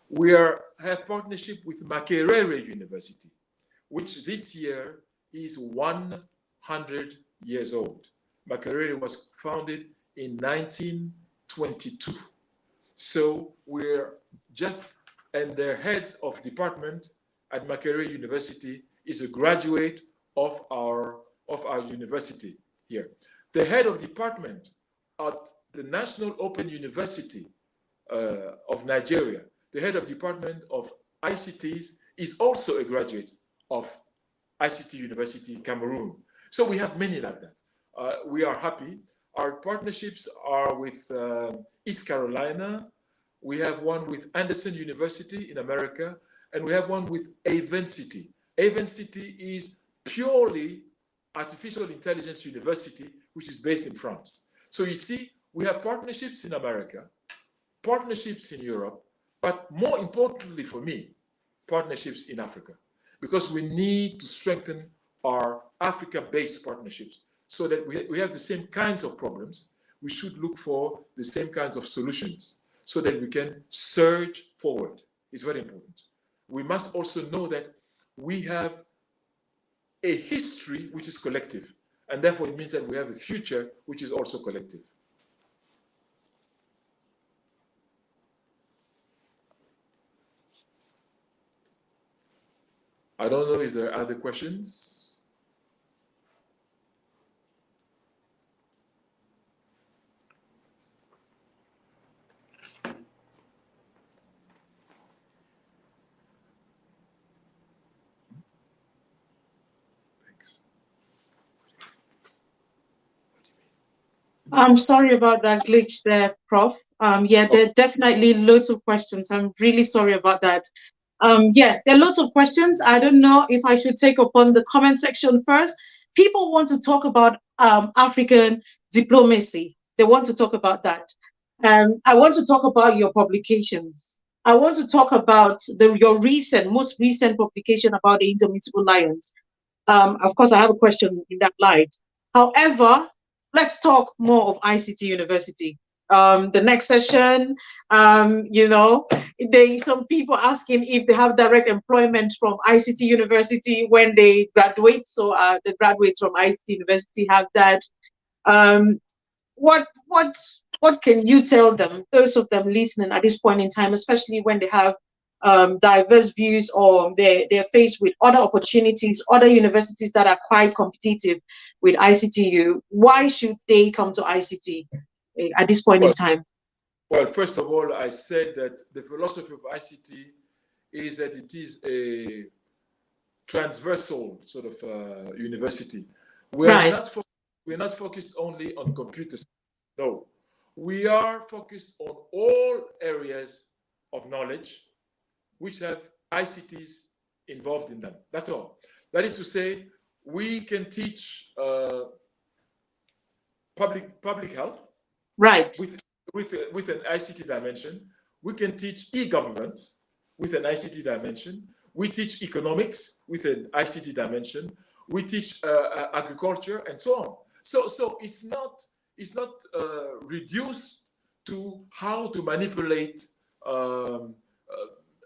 We have partnership with Makerere University, which this year is 100 years old. Makerere was founded in 1922. So we're just and their heads of department at Makerere University is a graduate of our university here. The head of department at the National Open University of Nigeria, the head of department of ICTs, is also a graduate of ICT-University Cameroon. So we have many like that. We are happy. Our partnerships are with East Carolina. We have one with Anderson University in America, and we have one with Avencity. Avencity is purely artificial intelligence university, which is based in France. So you see, we have partnerships in America, partnerships in Europe, but more importantly for me, partnerships in Africa, because we need to strengthen our Africa-based partnerships so that we have the same kinds of problems. We should look for the same kinds of solutions so that we can surge forward. It's very important. We must also know that we have a history which is collective, and therefore it means that we have a future which is also collective. I don't know if there are other questions. I'm sorry about that glitch there, Prof. Yeah, there are definitely loads of questions. I'm really sorry about that. Yeah, there are lots of questions. I don't know if I should take up on the comment section first. People want to talk about African diplomacy. They want to talk about that. I want to talk about your publications. I want to talk about your most recent publication about the Indomitable Lions. Of course, I have a question in that light. However, let's talk more of ICT University. The next session, you know, some people asking if they have direct employment from ICT University when they graduate. So the graduates from ICT University have that. What can you tell them, those of them listening at this point in time, especially when they have diverse views, or they're faced with other opportunities, other universities that are quite competitive with ICTU? Why should they come to ICT at this point in time? Well, first of all, I said that the philosophy of ICT is that it is a transversal sort of university. We're not focused only on computers. No, we are focused on all areas of knowledge which have ICTs involved in them. That's all. That is to say, we can teach public health, right, with an ICT dimension. We can teach e-government with an ICT dimension. We teach economics with an ICT dimension. We teach agriculture and so on. So it's not reduced to how to manipulate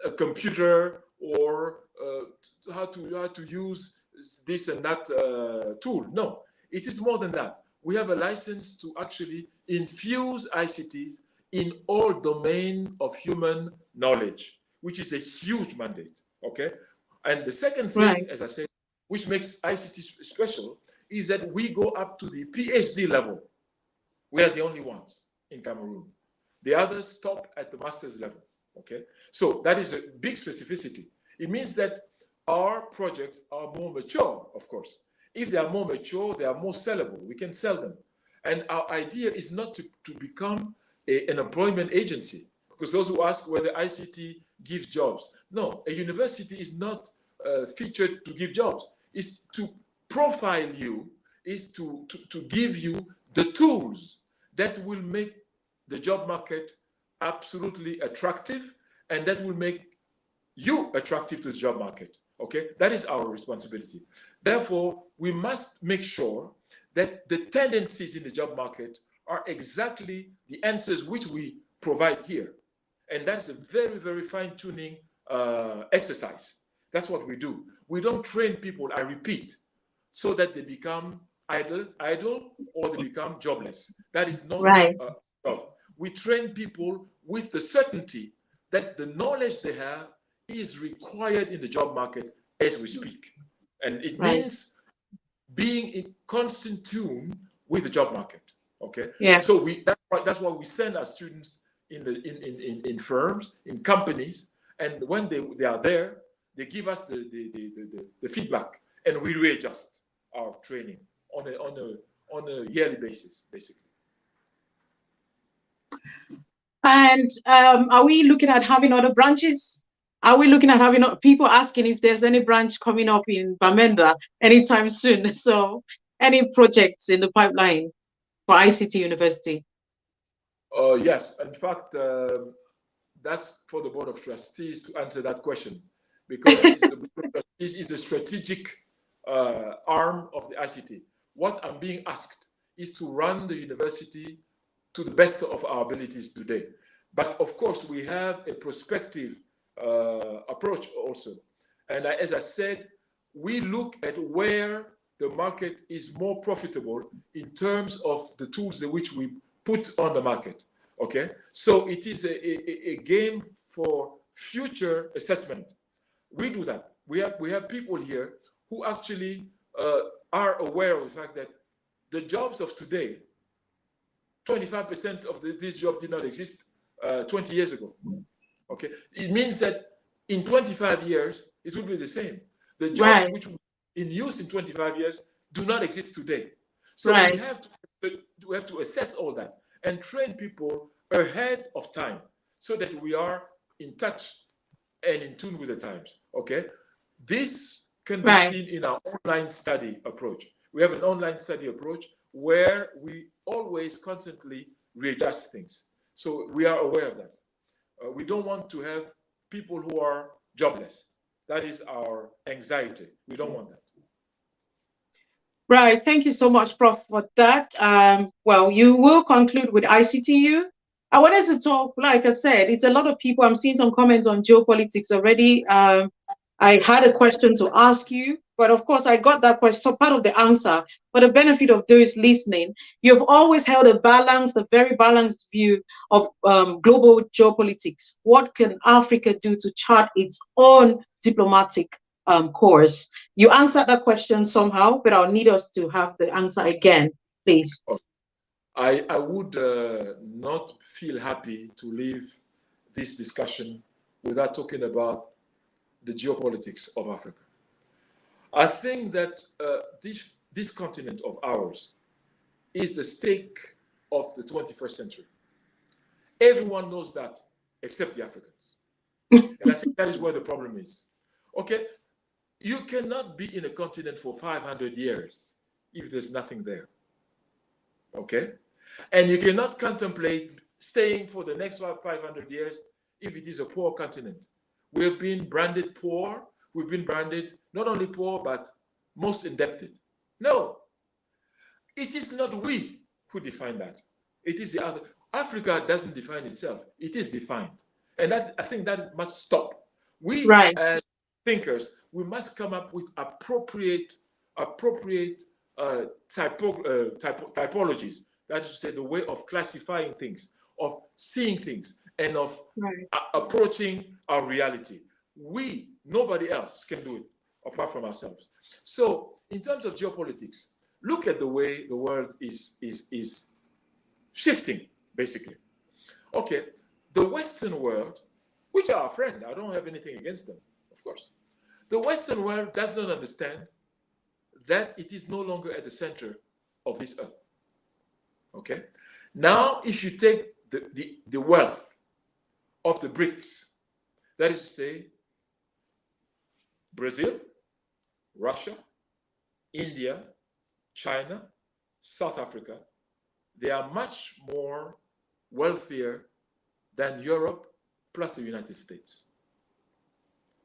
a computer, or how to use this and that tool. No, it is more than that. We have a license to actually infuse ICTs in all domain of human knowledge, which is a huge mandate. Okay, and the second thing, as I said, which makes ICT special, is that we go up to the PhD level. We are the only ones in Cameroon. The others stop at the master's level. Okay, so that is a big specificity. It means that our projects are more mature, of course. If they are more mature, they are more sellable. We can sell them. And our idea is not to become an employment agency, because those who ask whether ICT gives jobs. No, a university is not featured to give jobs. It's to profile you, is to give you the tools that will make the job market absolutely attractive, and that will make you attractive to the job market. Okay, that is our responsibility. Therefore, we must make sure that the tendencies in the job market are exactly the answers which we provide here. And that's a very, very fine-tuning exercise. That's what we do. We don't train people, I repeat, so that they become idle or they become jobless. That is not right. We train people with the certainty that the knowledge they have is required in the job market as we speak. And it means being in constant tune with the job market. Okay. Yeah. So that's why we send our students in firms, in companies, and when they are there, they give us the feedback, and we readjust our training on a yearly basis, basically. And are we looking at having other branches? Are we looking at having people asking if there's any branch coming up in Bamenda anytime soon? So any projects in the pipeline for ICT University? Yes, in fact, that's for the Board of Trustees to answer that question, because the Board of Trustees is a strategic arm of the ICT. What I'm being asked is to run the university to the best of our abilities today. But of course, we have a prospective approach also. And as I said, we look at where the market is more profitable in terms of the tools in which we put on the market. Okay, so it is a game for future assessment. We do that. We have people here who actually are aware of the fact that the jobs of today, 25% of this job did not exist 20 years ago. Okay, it means that in 25 years it will be the same. The job which was in use in 25 years do not exist today. So we have to assess all that and train people ahead of time so that we are in touch and in tune with the times. Okay, this can be seen in our online study approach. We have an online study approach where we always constantly readjust things. So we are aware of that. We don't want to have people who are jobless. That is our anxiety. We don't want that. Right. Thank you so much, Prof, for that. Well, you will conclude with ICTU. I wanted to talk, like I said, it's a lot of people. I'm seeing some comments on geopolitics already. I had a question to ask you, but of course I got that question, so part of the answer. For the benefit of those listening, you've always held a very balanced view of global geopolitics. What can Africa do to chart its own diplomatic course? You answered that question somehow, but I'll need us to have the answer again, please. I would not feel happy to leave this discussion without talking about the geopolitics of Africa. I think that this continent of ours is the stake of the 21st century. Everyone knows that except the Africans. And I think that is where the problem is. Okay, you cannot be in a continent for 500 years if there's nothing there. Okay, and you cannot contemplate staying for the next 500 years if it is a poor continent. We've been branded poor. We've been branded not only poor, but most indebted. No, it is not we who define that. It is the other. Africa doesn't define itself. It is defined. And that, I think that must stop. We, as thinkers, we must come up with appropriate typologies. That is to say, the way of classifying things, of seeing things, and of approaching our reality. Nobody else can do it apart from ourselves. So, in terms of geopolitics, look at the way the world is shifting, basically. Okay, the Western world, which are our friend, I don't have anything against them, of course. The Western world does not understand that it is no longer at the center of this earth. Okay? Now, if you take the wealth of the BRICS, that is to say, Brazil, Russia, India, China, South Africa, they are much more wealthier than Europe plus the United States.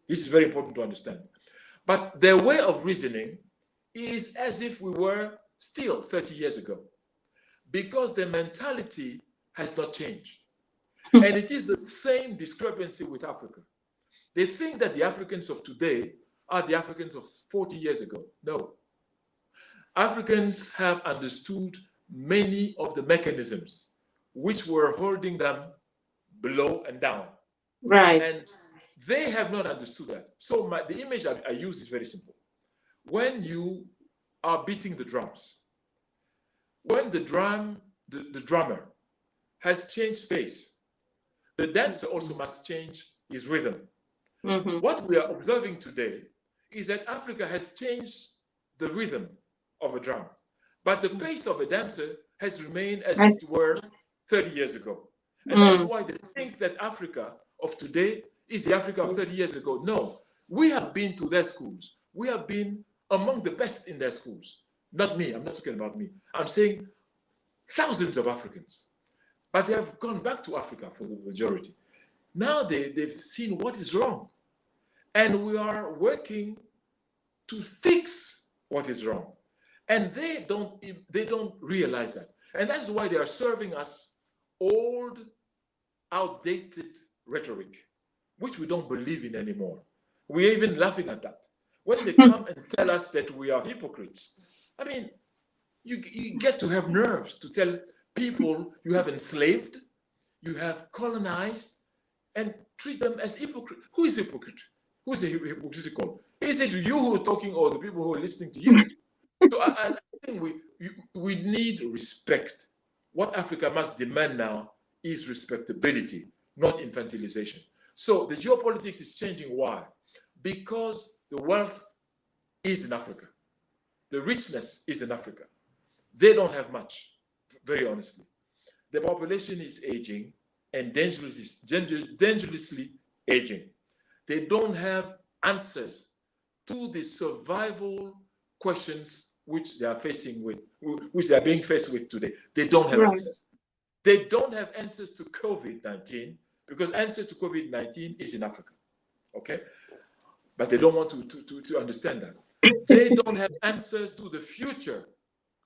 This is very important to understand. But their way of reasoning is as if we were still 30 years ago, because their mentality has not changed. And it is the same discrepancy with Africa. They think that the Africans of today are the Africans of 40 years ago. No. Africans have understood many of the mechanisms which were holding them below and down. Right. And they have not understood that. So the image I use is very simple. When you are beating the drums, when the drummer has changed pace, the dancer also must change his rhythm. Mm-hmm. What we are observing today is that Africa has changed the rhythm of a drum, but the pace of a dancer has remained as it were 30 years ago. And that's why they think that Africa of today is the Africa of 30 years ago. No, we have been to their schools. We have been among the best in their schools. Not me, I'm not talking about me. I'm saying thousands of Africans. But they have gone back to Africa for the majority. Now they've seen what is wrong. And we are working to fix what is wrong. And they don't realize that. And that's why they are serving us old, outdated rhetoric, which we don't believe in anymore. We're even laughing at that. When they come and tell us that we are hypocrites, I mean, you get to have nerves to tell people you have enslaved, you have colonized, and treat them as hypocrite. Who is hypocrite? Who is hypocritical? Is it you who are talking or the people who are listening to you? So I think we need respect. What Africa must demand now is respectability, not infantilization. So the geopolitics is changing. Why? Because the wealth is in Africa. The richness is in Africa. They don't have much, very honestly. The population is aging and dangerously aging. They don't have answers to the survival questions which they are facing with, which they are being faced with today. They don't have answers. They don't have answers to COVID-19 because answer to COVID-19 is in Africa, okay? But they don't want to understand that. They don't have answers to the future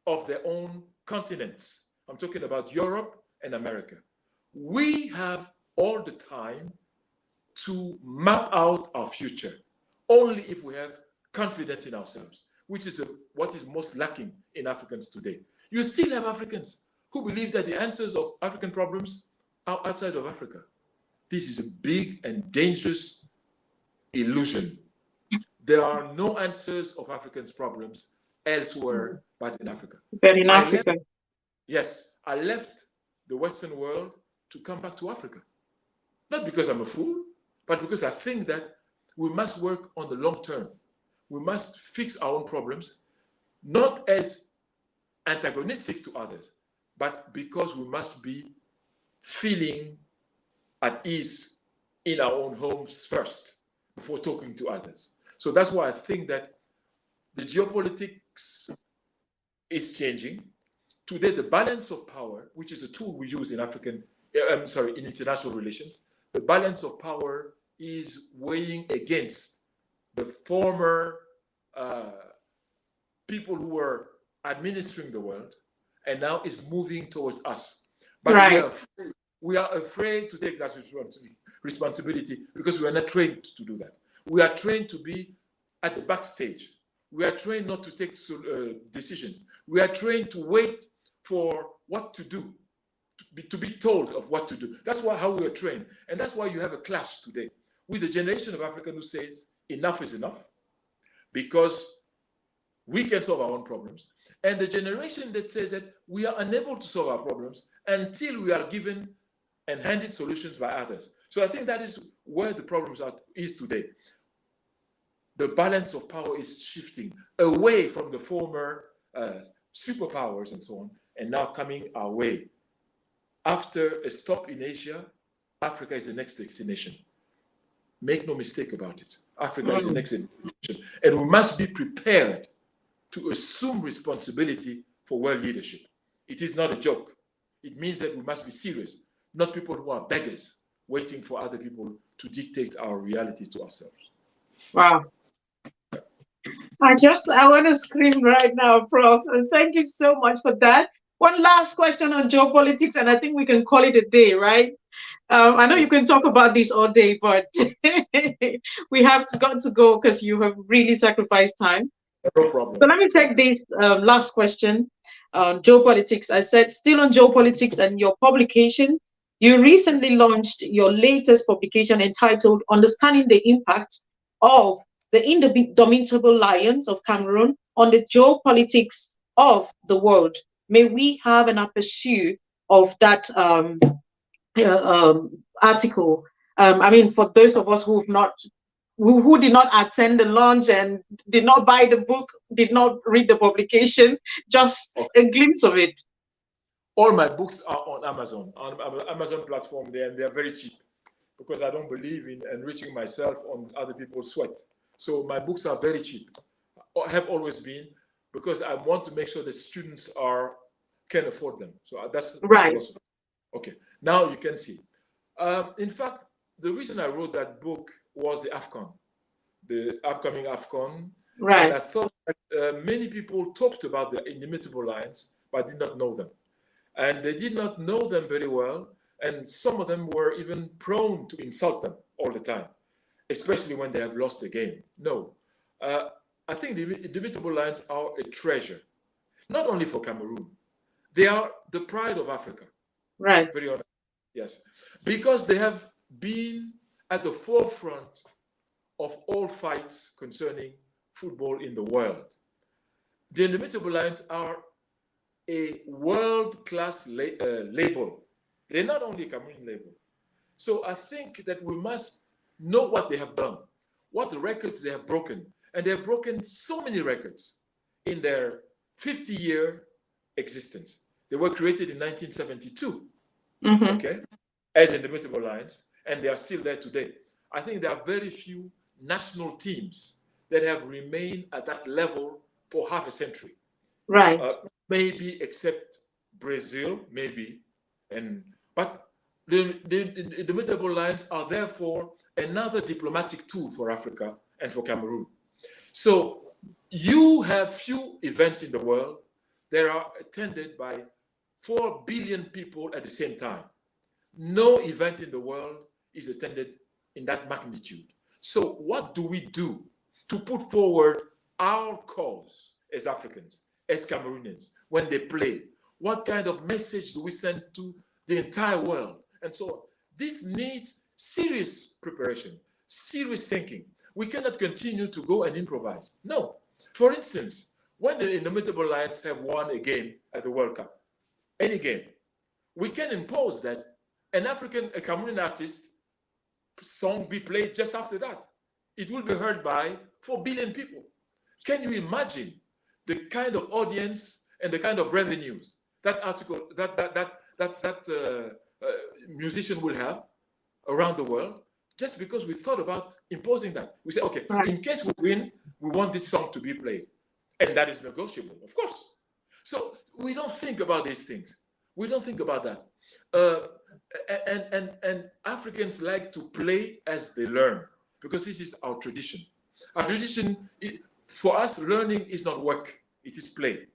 of their own continents. I'm talking about Europe and America. We have all the time to map out our future only if we have confidence in ourselves, which is what is most lacking in Africans today. You still have Africans who believe that the answers of African problems are outside of Africa. This is a big and dangerous illusion. There are no answers of Africans' problems elsewhere but in Africa. But in Africa. I left the Western world to come back to Africa. Not because I'm a fool, but because I think that we must work on the long term. We must fix our own problems, not as antagonistic to others, but because we must be feeling at ease in our own homes first before talking to others. So that's why I think that the geopolitics is changing. Today, the balance of power, which is a tool we use in in international relations, the balance of power is weighing against the former people who were administering the world, and now is moving towards us. But we are afraid to take that responsibility because we are not trained to do that. We are trained to be at the backstage. We are trained not to take decisions. We are trained to wait for what to do, to be told of what to do. That's how we are trained. And that's why you have a clash today with the generation of Africans who says enough is enough because we can solve our own problems. And the generation that says that we are unable to solve our problems until we are given and handed solutions by others. So I think that is where the problem is today. The balance of power is shifting away from the former superpowers and so on, and now coming our way. After a stop in Asia, Africa is the next destination. Make no mistake about it. Africa is the next destination. And we must be prepared to assume responsibility for world leadership. It is not a joke. It means that we must be serious, not people who are beggars waiting for other people to dictate our reality to ourselves. Wow. I want to scream right now, Prof. And thank you so much for that. One last question on geopolitics, and I think we can call it a day, right? I know you can talk about this all day, but we have got to go because you have really sacrificed time. No problem. So let me take this last question on geopolitics. I said still on geopolitics and your publication, You recently launched your latest publication entitled Understanding the Impact of the Indomitable Lions of Cameroon on the Geopolitics of the World. May we have an aperçu of that article? I mean, for those of us who did not attend the launch and did not buy the book, did not read the publication, just a glimpse of it. All my books are on Amazon platform there, and they're very cheap because I don't believe in enriching myself on other people's sweat. So my books are very cheap, have always been, because I want to make sure the students can afford them. So that's right. Okay, now you can see. In fact, the reason I wrote that book was the AFCON, the upcoming AFCON. Right. And I thought that many people talked about the inimitable lions, but did not know them. And they did not know them very well. And some of them were even prone to insult them all the time, especially when they have lost a game. No, I think the inimitable lions are a treasure, not only for Cameroon. They are the pride of Africa. Right. Very honest. Yes. Because they have been at the forefront of all fights concerning football in the world. The inimitable lions are a world-class label. They're not only a Cameroon label. So I think that we must know what they have done, what the records they have broken. And they have broken so many records in their 50-year existence. They were created in 1972, okay, as inimitable lions, and they are still there today. I think there are very few national teams that have remained at that level for half a century. Right. Maybe except Brazil, maybe. But the inimitable lions are therefore another diplomatic tool for Africa and for Cameroon. So you have few events in the world that are attended by 4 billion people at the same time. No event in the world is attended in that magnitude. So what do we do to put forward our cause as Africans, as Cameroonians, when they play? What kind of message do we send to the entire world? And so on. This needs serious preparation, serious thinking. We cannot continue to go and improvise. No. For instance, when the inimitable lions have won a game at the World Cup, any game, we can impose that a Cameroonian artist song be played just after that. It will be heard by 4 billion people. Can you imagine the kind of audience and the kind of revenues that musician will have around the world, just because we thought about imposing that? We say, okay, in case we win, we want this song to be played. And that is negotiable, of course. So we don't think about these things. We don't think about that. And Africans like to play as they learn, because this is our tradition. Our tradition, for us, learning is not work, it is play.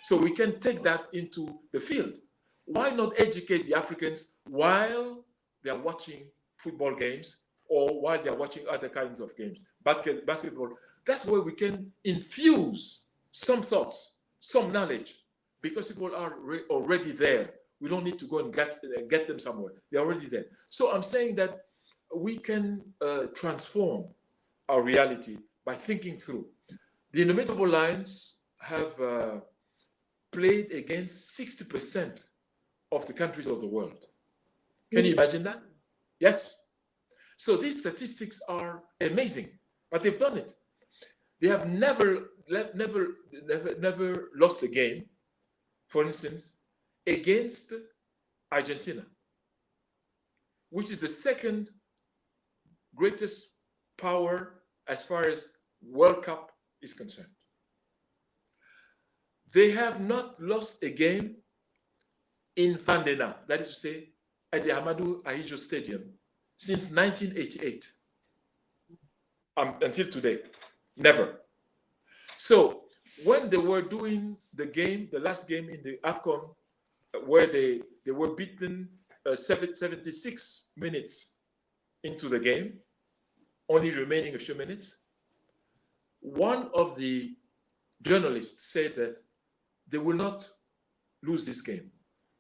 So we can take that into the field. Why not educate the Africans while they are watching football games or while they are watching other kinds of games, basketball? That's where we can infuse some thoughts, some knowledge, because people are already there. We don't need to go and get them somewhere. They're already there. So I'm saying that we can transform our reality by thinking through. The inimitable lions have played against 60% of the countries of the world. Can you imagine that? Yes. So these statistics are amazing, but they've done it. They have never lost a game, for instance, against Argentina, which is the second greatest power as far as World Cup is concerned. They have not lost a game in Vandena, that is to say, at the Amadou Ahidjo Stadium, since 1988 until today. Never. So when they were doing the last game in the AFCON, where they were beaten 76 minutes into the game, only remaining a few minutes, one of the journalists said that they will not lose this game.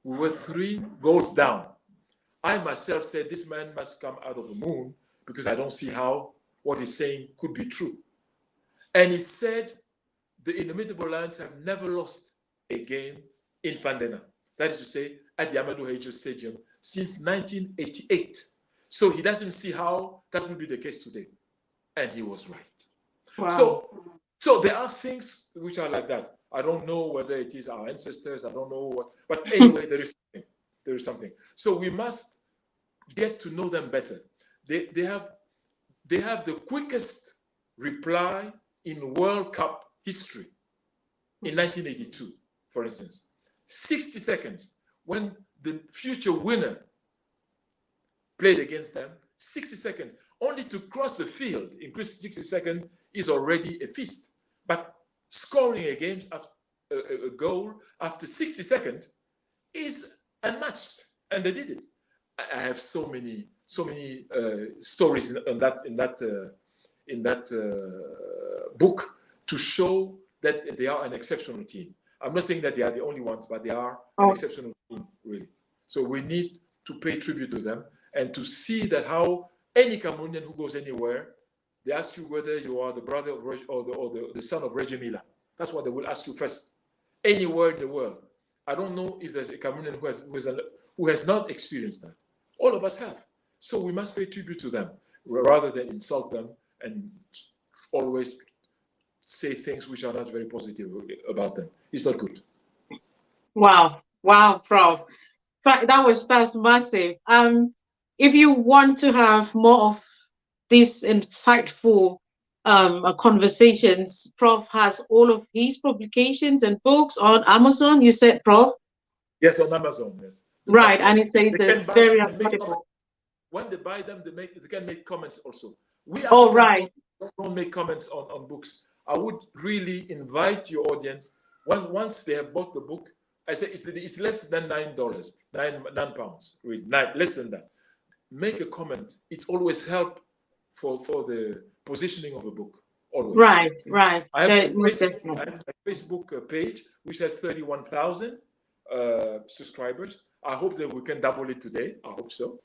We were 3 goals down. I myself said, this man must come out of the moon because I don't see how what he's saying could be true. And he said, the Inimitable Lions have never lost a game in Fandena. That is to say, at the Amadou Hejo Stadium since 1988. So he doesn't see how that will be the case today. And he was right. Wow. So there are things which are like that. I don't know whether it is our ancestors, I don't know what, but anyway, there is something. There is something. So we must get to know them better. They have the quickest reply in World Cup history in 1982, for instance. 60 seconds. When the future winner played against them, 60 seconds. Only to cross the field in 60 seconds is already a feast. But scoring a goal after 60 seconds is unmatched, and they did it. I have so many stories in that book to show that they are an exceptional team. I'm not saying that they are the only ones, but they are an exceptional team, really. So we need to pay tribute to them and to see that how any Cameroonian who goes anywhere, they ask you whether you are the brother of or the son of Reggie Miller. That's what they will ask you first. Anywhere in the world. I don't know if there's a Cameroonian who has not experienced that. All of us have. So we must pay tribute to them rather than insult them and always say things which are not very positive about them. It's not good. Wow, Prof. That's massive. If you want to have more of these insightful conversations, Prof has all of his publications and books on Amazon. You said, Prof? Yes, on Amazon. Yes. Right, and it says it's very affordable. When they buy them, they can make comments also. We don't make comments on books. I would really invite your audience, once they have bought the book, I say it's less than $9, £9, really, less than that. Make a comment. It always helps for the positioning of a book. Always. Right. I have a Facebook page which has 31,000 subscribers. I hope that we can double it today. I hope so.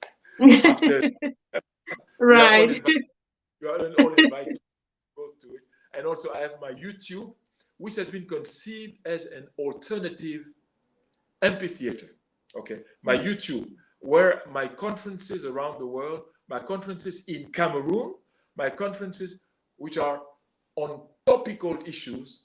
Right. You are all invited to go to it. And also I have my YouTube, which has been conceived as an alternative amphitheater. Okay. My YouTube, where my conferences around the world, my conferences in Cameroon, my conferences which are on topical issues,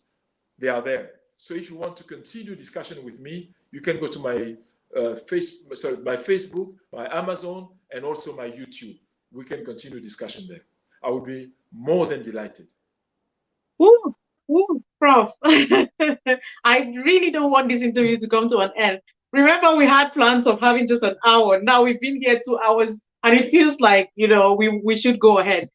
they are there. So if you want to continue discussion with me, you can go to my my Facebook, my Amazon, and also my YouTube. We can continue discussion there. I would be more than delighted. Ooh, Prof. I really don't want this interview to come to an end. Remember, we had plans of having just an hour. Now we've been here 2 hours, and it feels like, we should go ahead.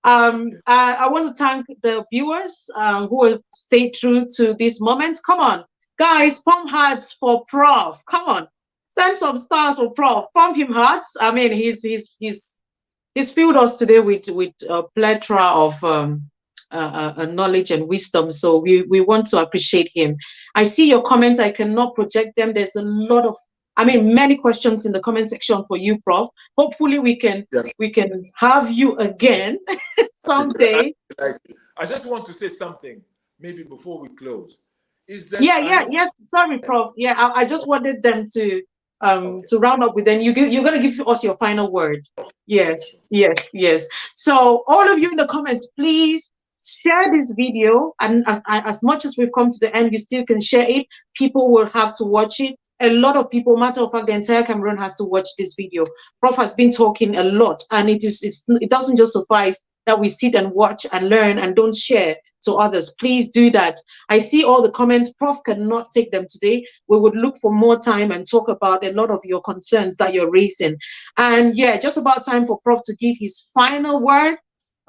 I want to thank the viewers who have stayed true to this moment. Come on, guys, pump hearts for Prof. Come on, send some stars for Prof. Pump him hearts. I mean, he's filled us today with a plethora of knowledge and wisdom. So we want to appreciate him. I see your comments. I cannot project them. There's a lot of, many questions in the comment section for you, Prof. Hopefully we can have you again someday. I just want to say something maybe before we close. Is that yes. Sorry, Prof. I just wanted them to round up with them. You're going to give us your final word. Yes. So all of you in the comments, please share this video, and as much as we've come to the end, you still can share it. People will have to watch it. A lot of people, matter of fact, the entire Cameroon has to watch this video. Prof has been talking a lot, and it doesn't just suffice that we sit and watch and learn and don't share to others. Please do that. I see all the comments. Prof cannot take them today. We would look for more time and talk about a lot of your concerns that you're raising. And just about time for Prof to give his final word.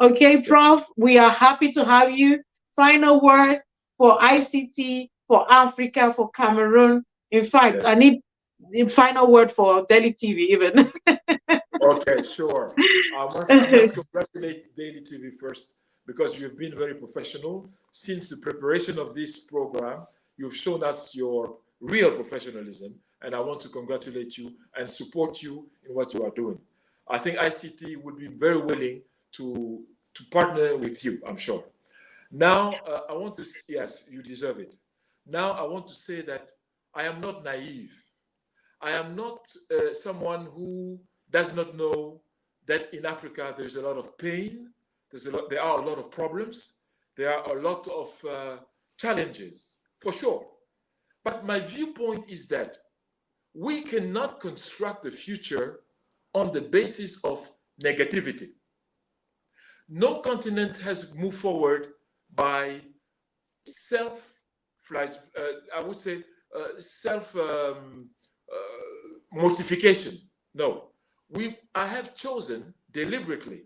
Okay, Prof, we are happy to have you. Final word for ICT, for Africa, for Cameroon. In fact, I need the final word for Daily TV even. Okay, sure. I must congratulate Daily TV first, because you've been very professional since the preparation of this program. You've shown us your real professionalism, and I want to congratulate you and support you in what you are doing. I think ICT would be very willing to partner with you, I'm sure. Now, I want to, yes, you deserve it. Now, I want to say that I am not naive. I am not someone who does not know that in Africa there's a lot of pain, there are a lot of problems, there are a lot of challenges, for sure. But my viewpoint is that we cannot construct the future on the basis of negativity. No continent has moved forward by mortification. No, I have chosen deliberately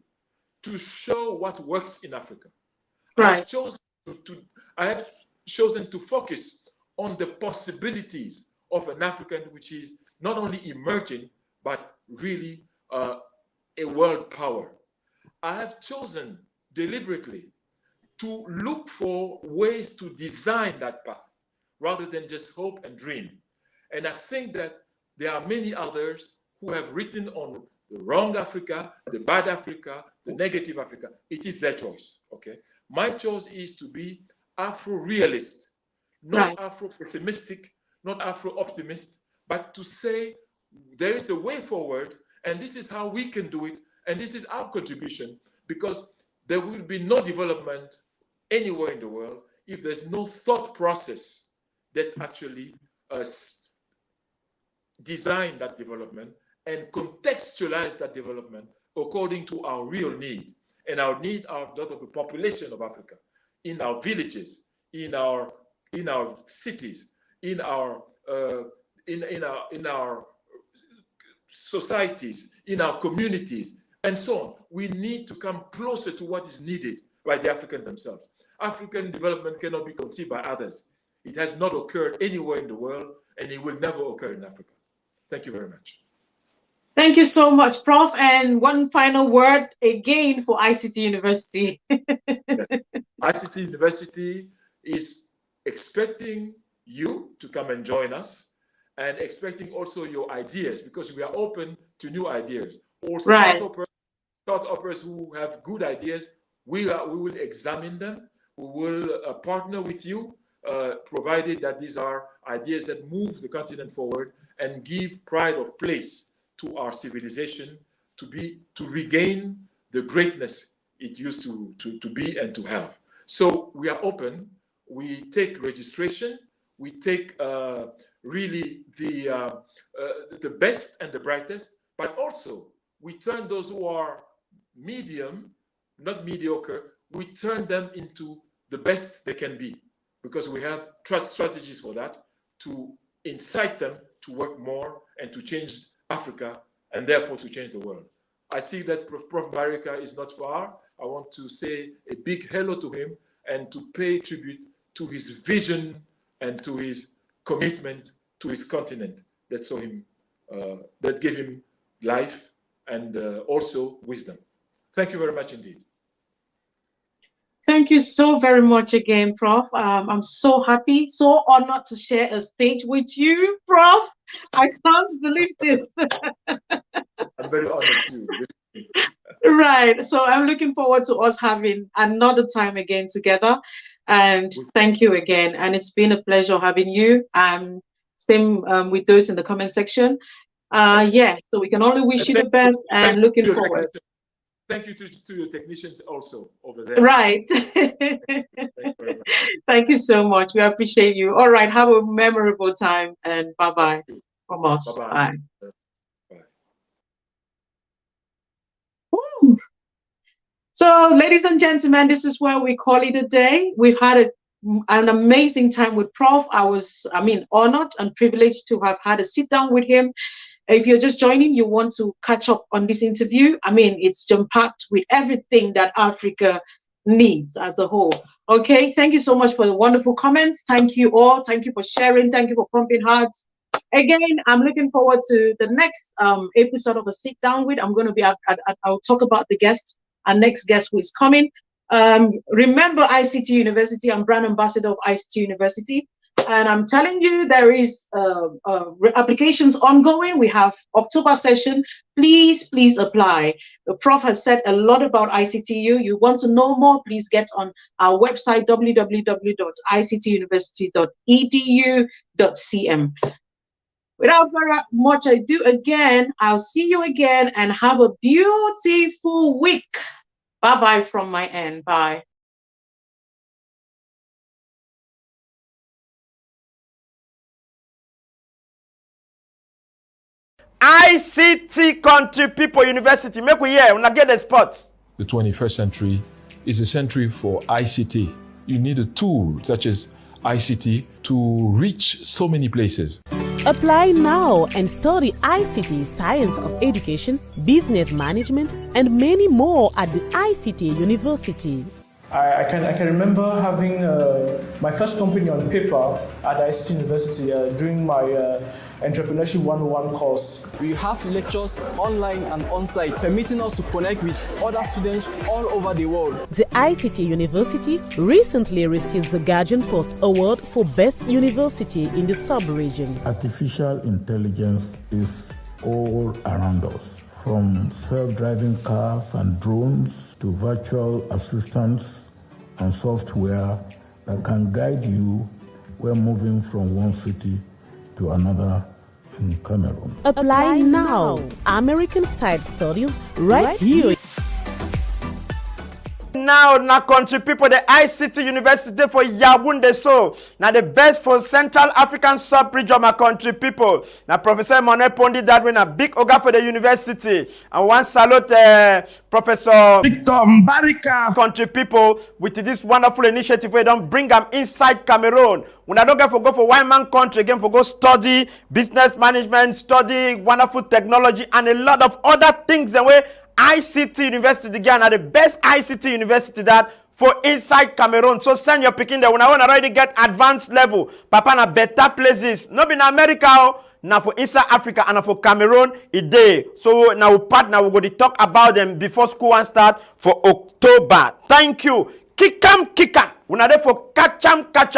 to show what works in Africa. Right. I have chosen to focus on the possibilities of an African which is not only emerging, but really a world power. I have chosen deliberately to look for ways to design that path rather than just hope and dream. And I think that there are many others who have written on the wrong Africa, the bad Africa, the negative Africa. It is their choice, okay? My choice is to be Afro-realist, not Afro-pessimistic, not Afro-optimist, but to say there is a way forward, and this is how we can do it, and this is our contribution, because there will be no development anywhere in the world if there's no thought process that actually design that development and contextualize that development according to our real need. And our need are that of the population of Africa, in our villages, in our cities, in our societies, in our communities, and so on. We need to come closer to what is needed by the Africans themselves. African development cannot be conceived by others. It has not occurred anywhere in the world, and it will never occur in Africa. Thank you very much. Thank you so much, Prof. And one final word again for ICT University. Yes. ICT University is expecting you to come and join us, and expecting also your ideas, because we are open to new ideas. Or start-uppers who have good ideas, we will examine them. We will partner with you, provided that these are ideas that move the continent forward and give pride of place to our civilization, to regain the greatness it used to be and to have. So we are open. We take registration. We take really the best and the brightest, but also we turn those who are medium, not mediocre, we turn them into the best they can be, because we have strategies for that, to incite them to work more and to change Africa, and therefore to change the world. I see that Prof. Barika is not far. I want to say a big hello to him and to pay tribute to his vision and to his commitment to his continent that saw him, that gave him life and also wisdom. Thank you very much indeed. Thank you so very much again, Prof. I'm so happy, so honored to share a stage with you, Prof. I can't believe this. I'm very honored too. Right. So I'm looking forward to us having another time again together. And thank you again. And it's been a pleasure having you. Same with those in the comment section. Yeah, so we can only wish you the best and looking forward. Thank you to your technicians also over there. Right. Thank you so much. We appreciate you. All right. Have a memorable time and bye-bye from us. Bye-bye. Bye. Bye. So, ladies and gentlemen, this is where we call it a day. We've had an amazing time with Prof. I was honored and privileged to have had a sit down with him. If you're just joining, you want to catch up on this interview. It's jam-packed with everything that Africa needs as a whole. Okay, thank you so much for the wonderful comments. Thank you all. Thank you for sharing. Thank you for pumping hearts. Again, I'm looking forward to the next episode of a sit down with. I'm going to be, I'll talk about the guest, our next guest who is coming. Remember ICT University, I'm brand ambassador of ICT University. And I'm telling you, there is applications ongoing. We have October session. Please, please apply. The prof has said a lot about ICTU. You want to know more, please get on our website, www.ictunniversity.edu.cm. Without very much ado, again, I'll see you again and have a beautiful week. Bye-bye from my end. Bye. ICT country people university. Make we hear, una get the spots. The 21st century is a century for ICT. You need a tool such as ICT to reach so many places. Apply now and study ICT, Science of Education, Business Management, and many more at the ICT-UNIVERSITY. I can remember having my first company on paper at ICT-UNIVERSITY during my Entrepreneurship 101 course. We have lectures online and on-site, permitting us to connect with other students all over the world. The ICT-UNIVERSITY recently received the Guardian Post Award for Best University in the sub-region. Artificial intelligence is all around us. From self-driving cars and drones to virtual assistants and software that can guide you when moving from one city to another in Cameroon. Apply now. American-style studies right here. Now, country people, the ICT University for Yaoundé, so now the best for Central African sub-region, my country people. Now, Professor Jean-Emmanuel PONDI that win a big organ for the university. And one salute Professor Victor Mbarika. Country people with this wonderful initiative where they don't bring them inside Cameroon. When I don't get for go for one man country again for go study business management, study wonderful technology and a lot of other things and way. ICT University again are the best ICT university that for inside Cameroon. So send your picking there. When I want to already get advanced level, papa na better places. Not in America, now for inside Africa and for Cameroon, it day. So now we partner, we're going to talk about them before school and start for October. Thank you. Kick 'em. When I there for catch 'em.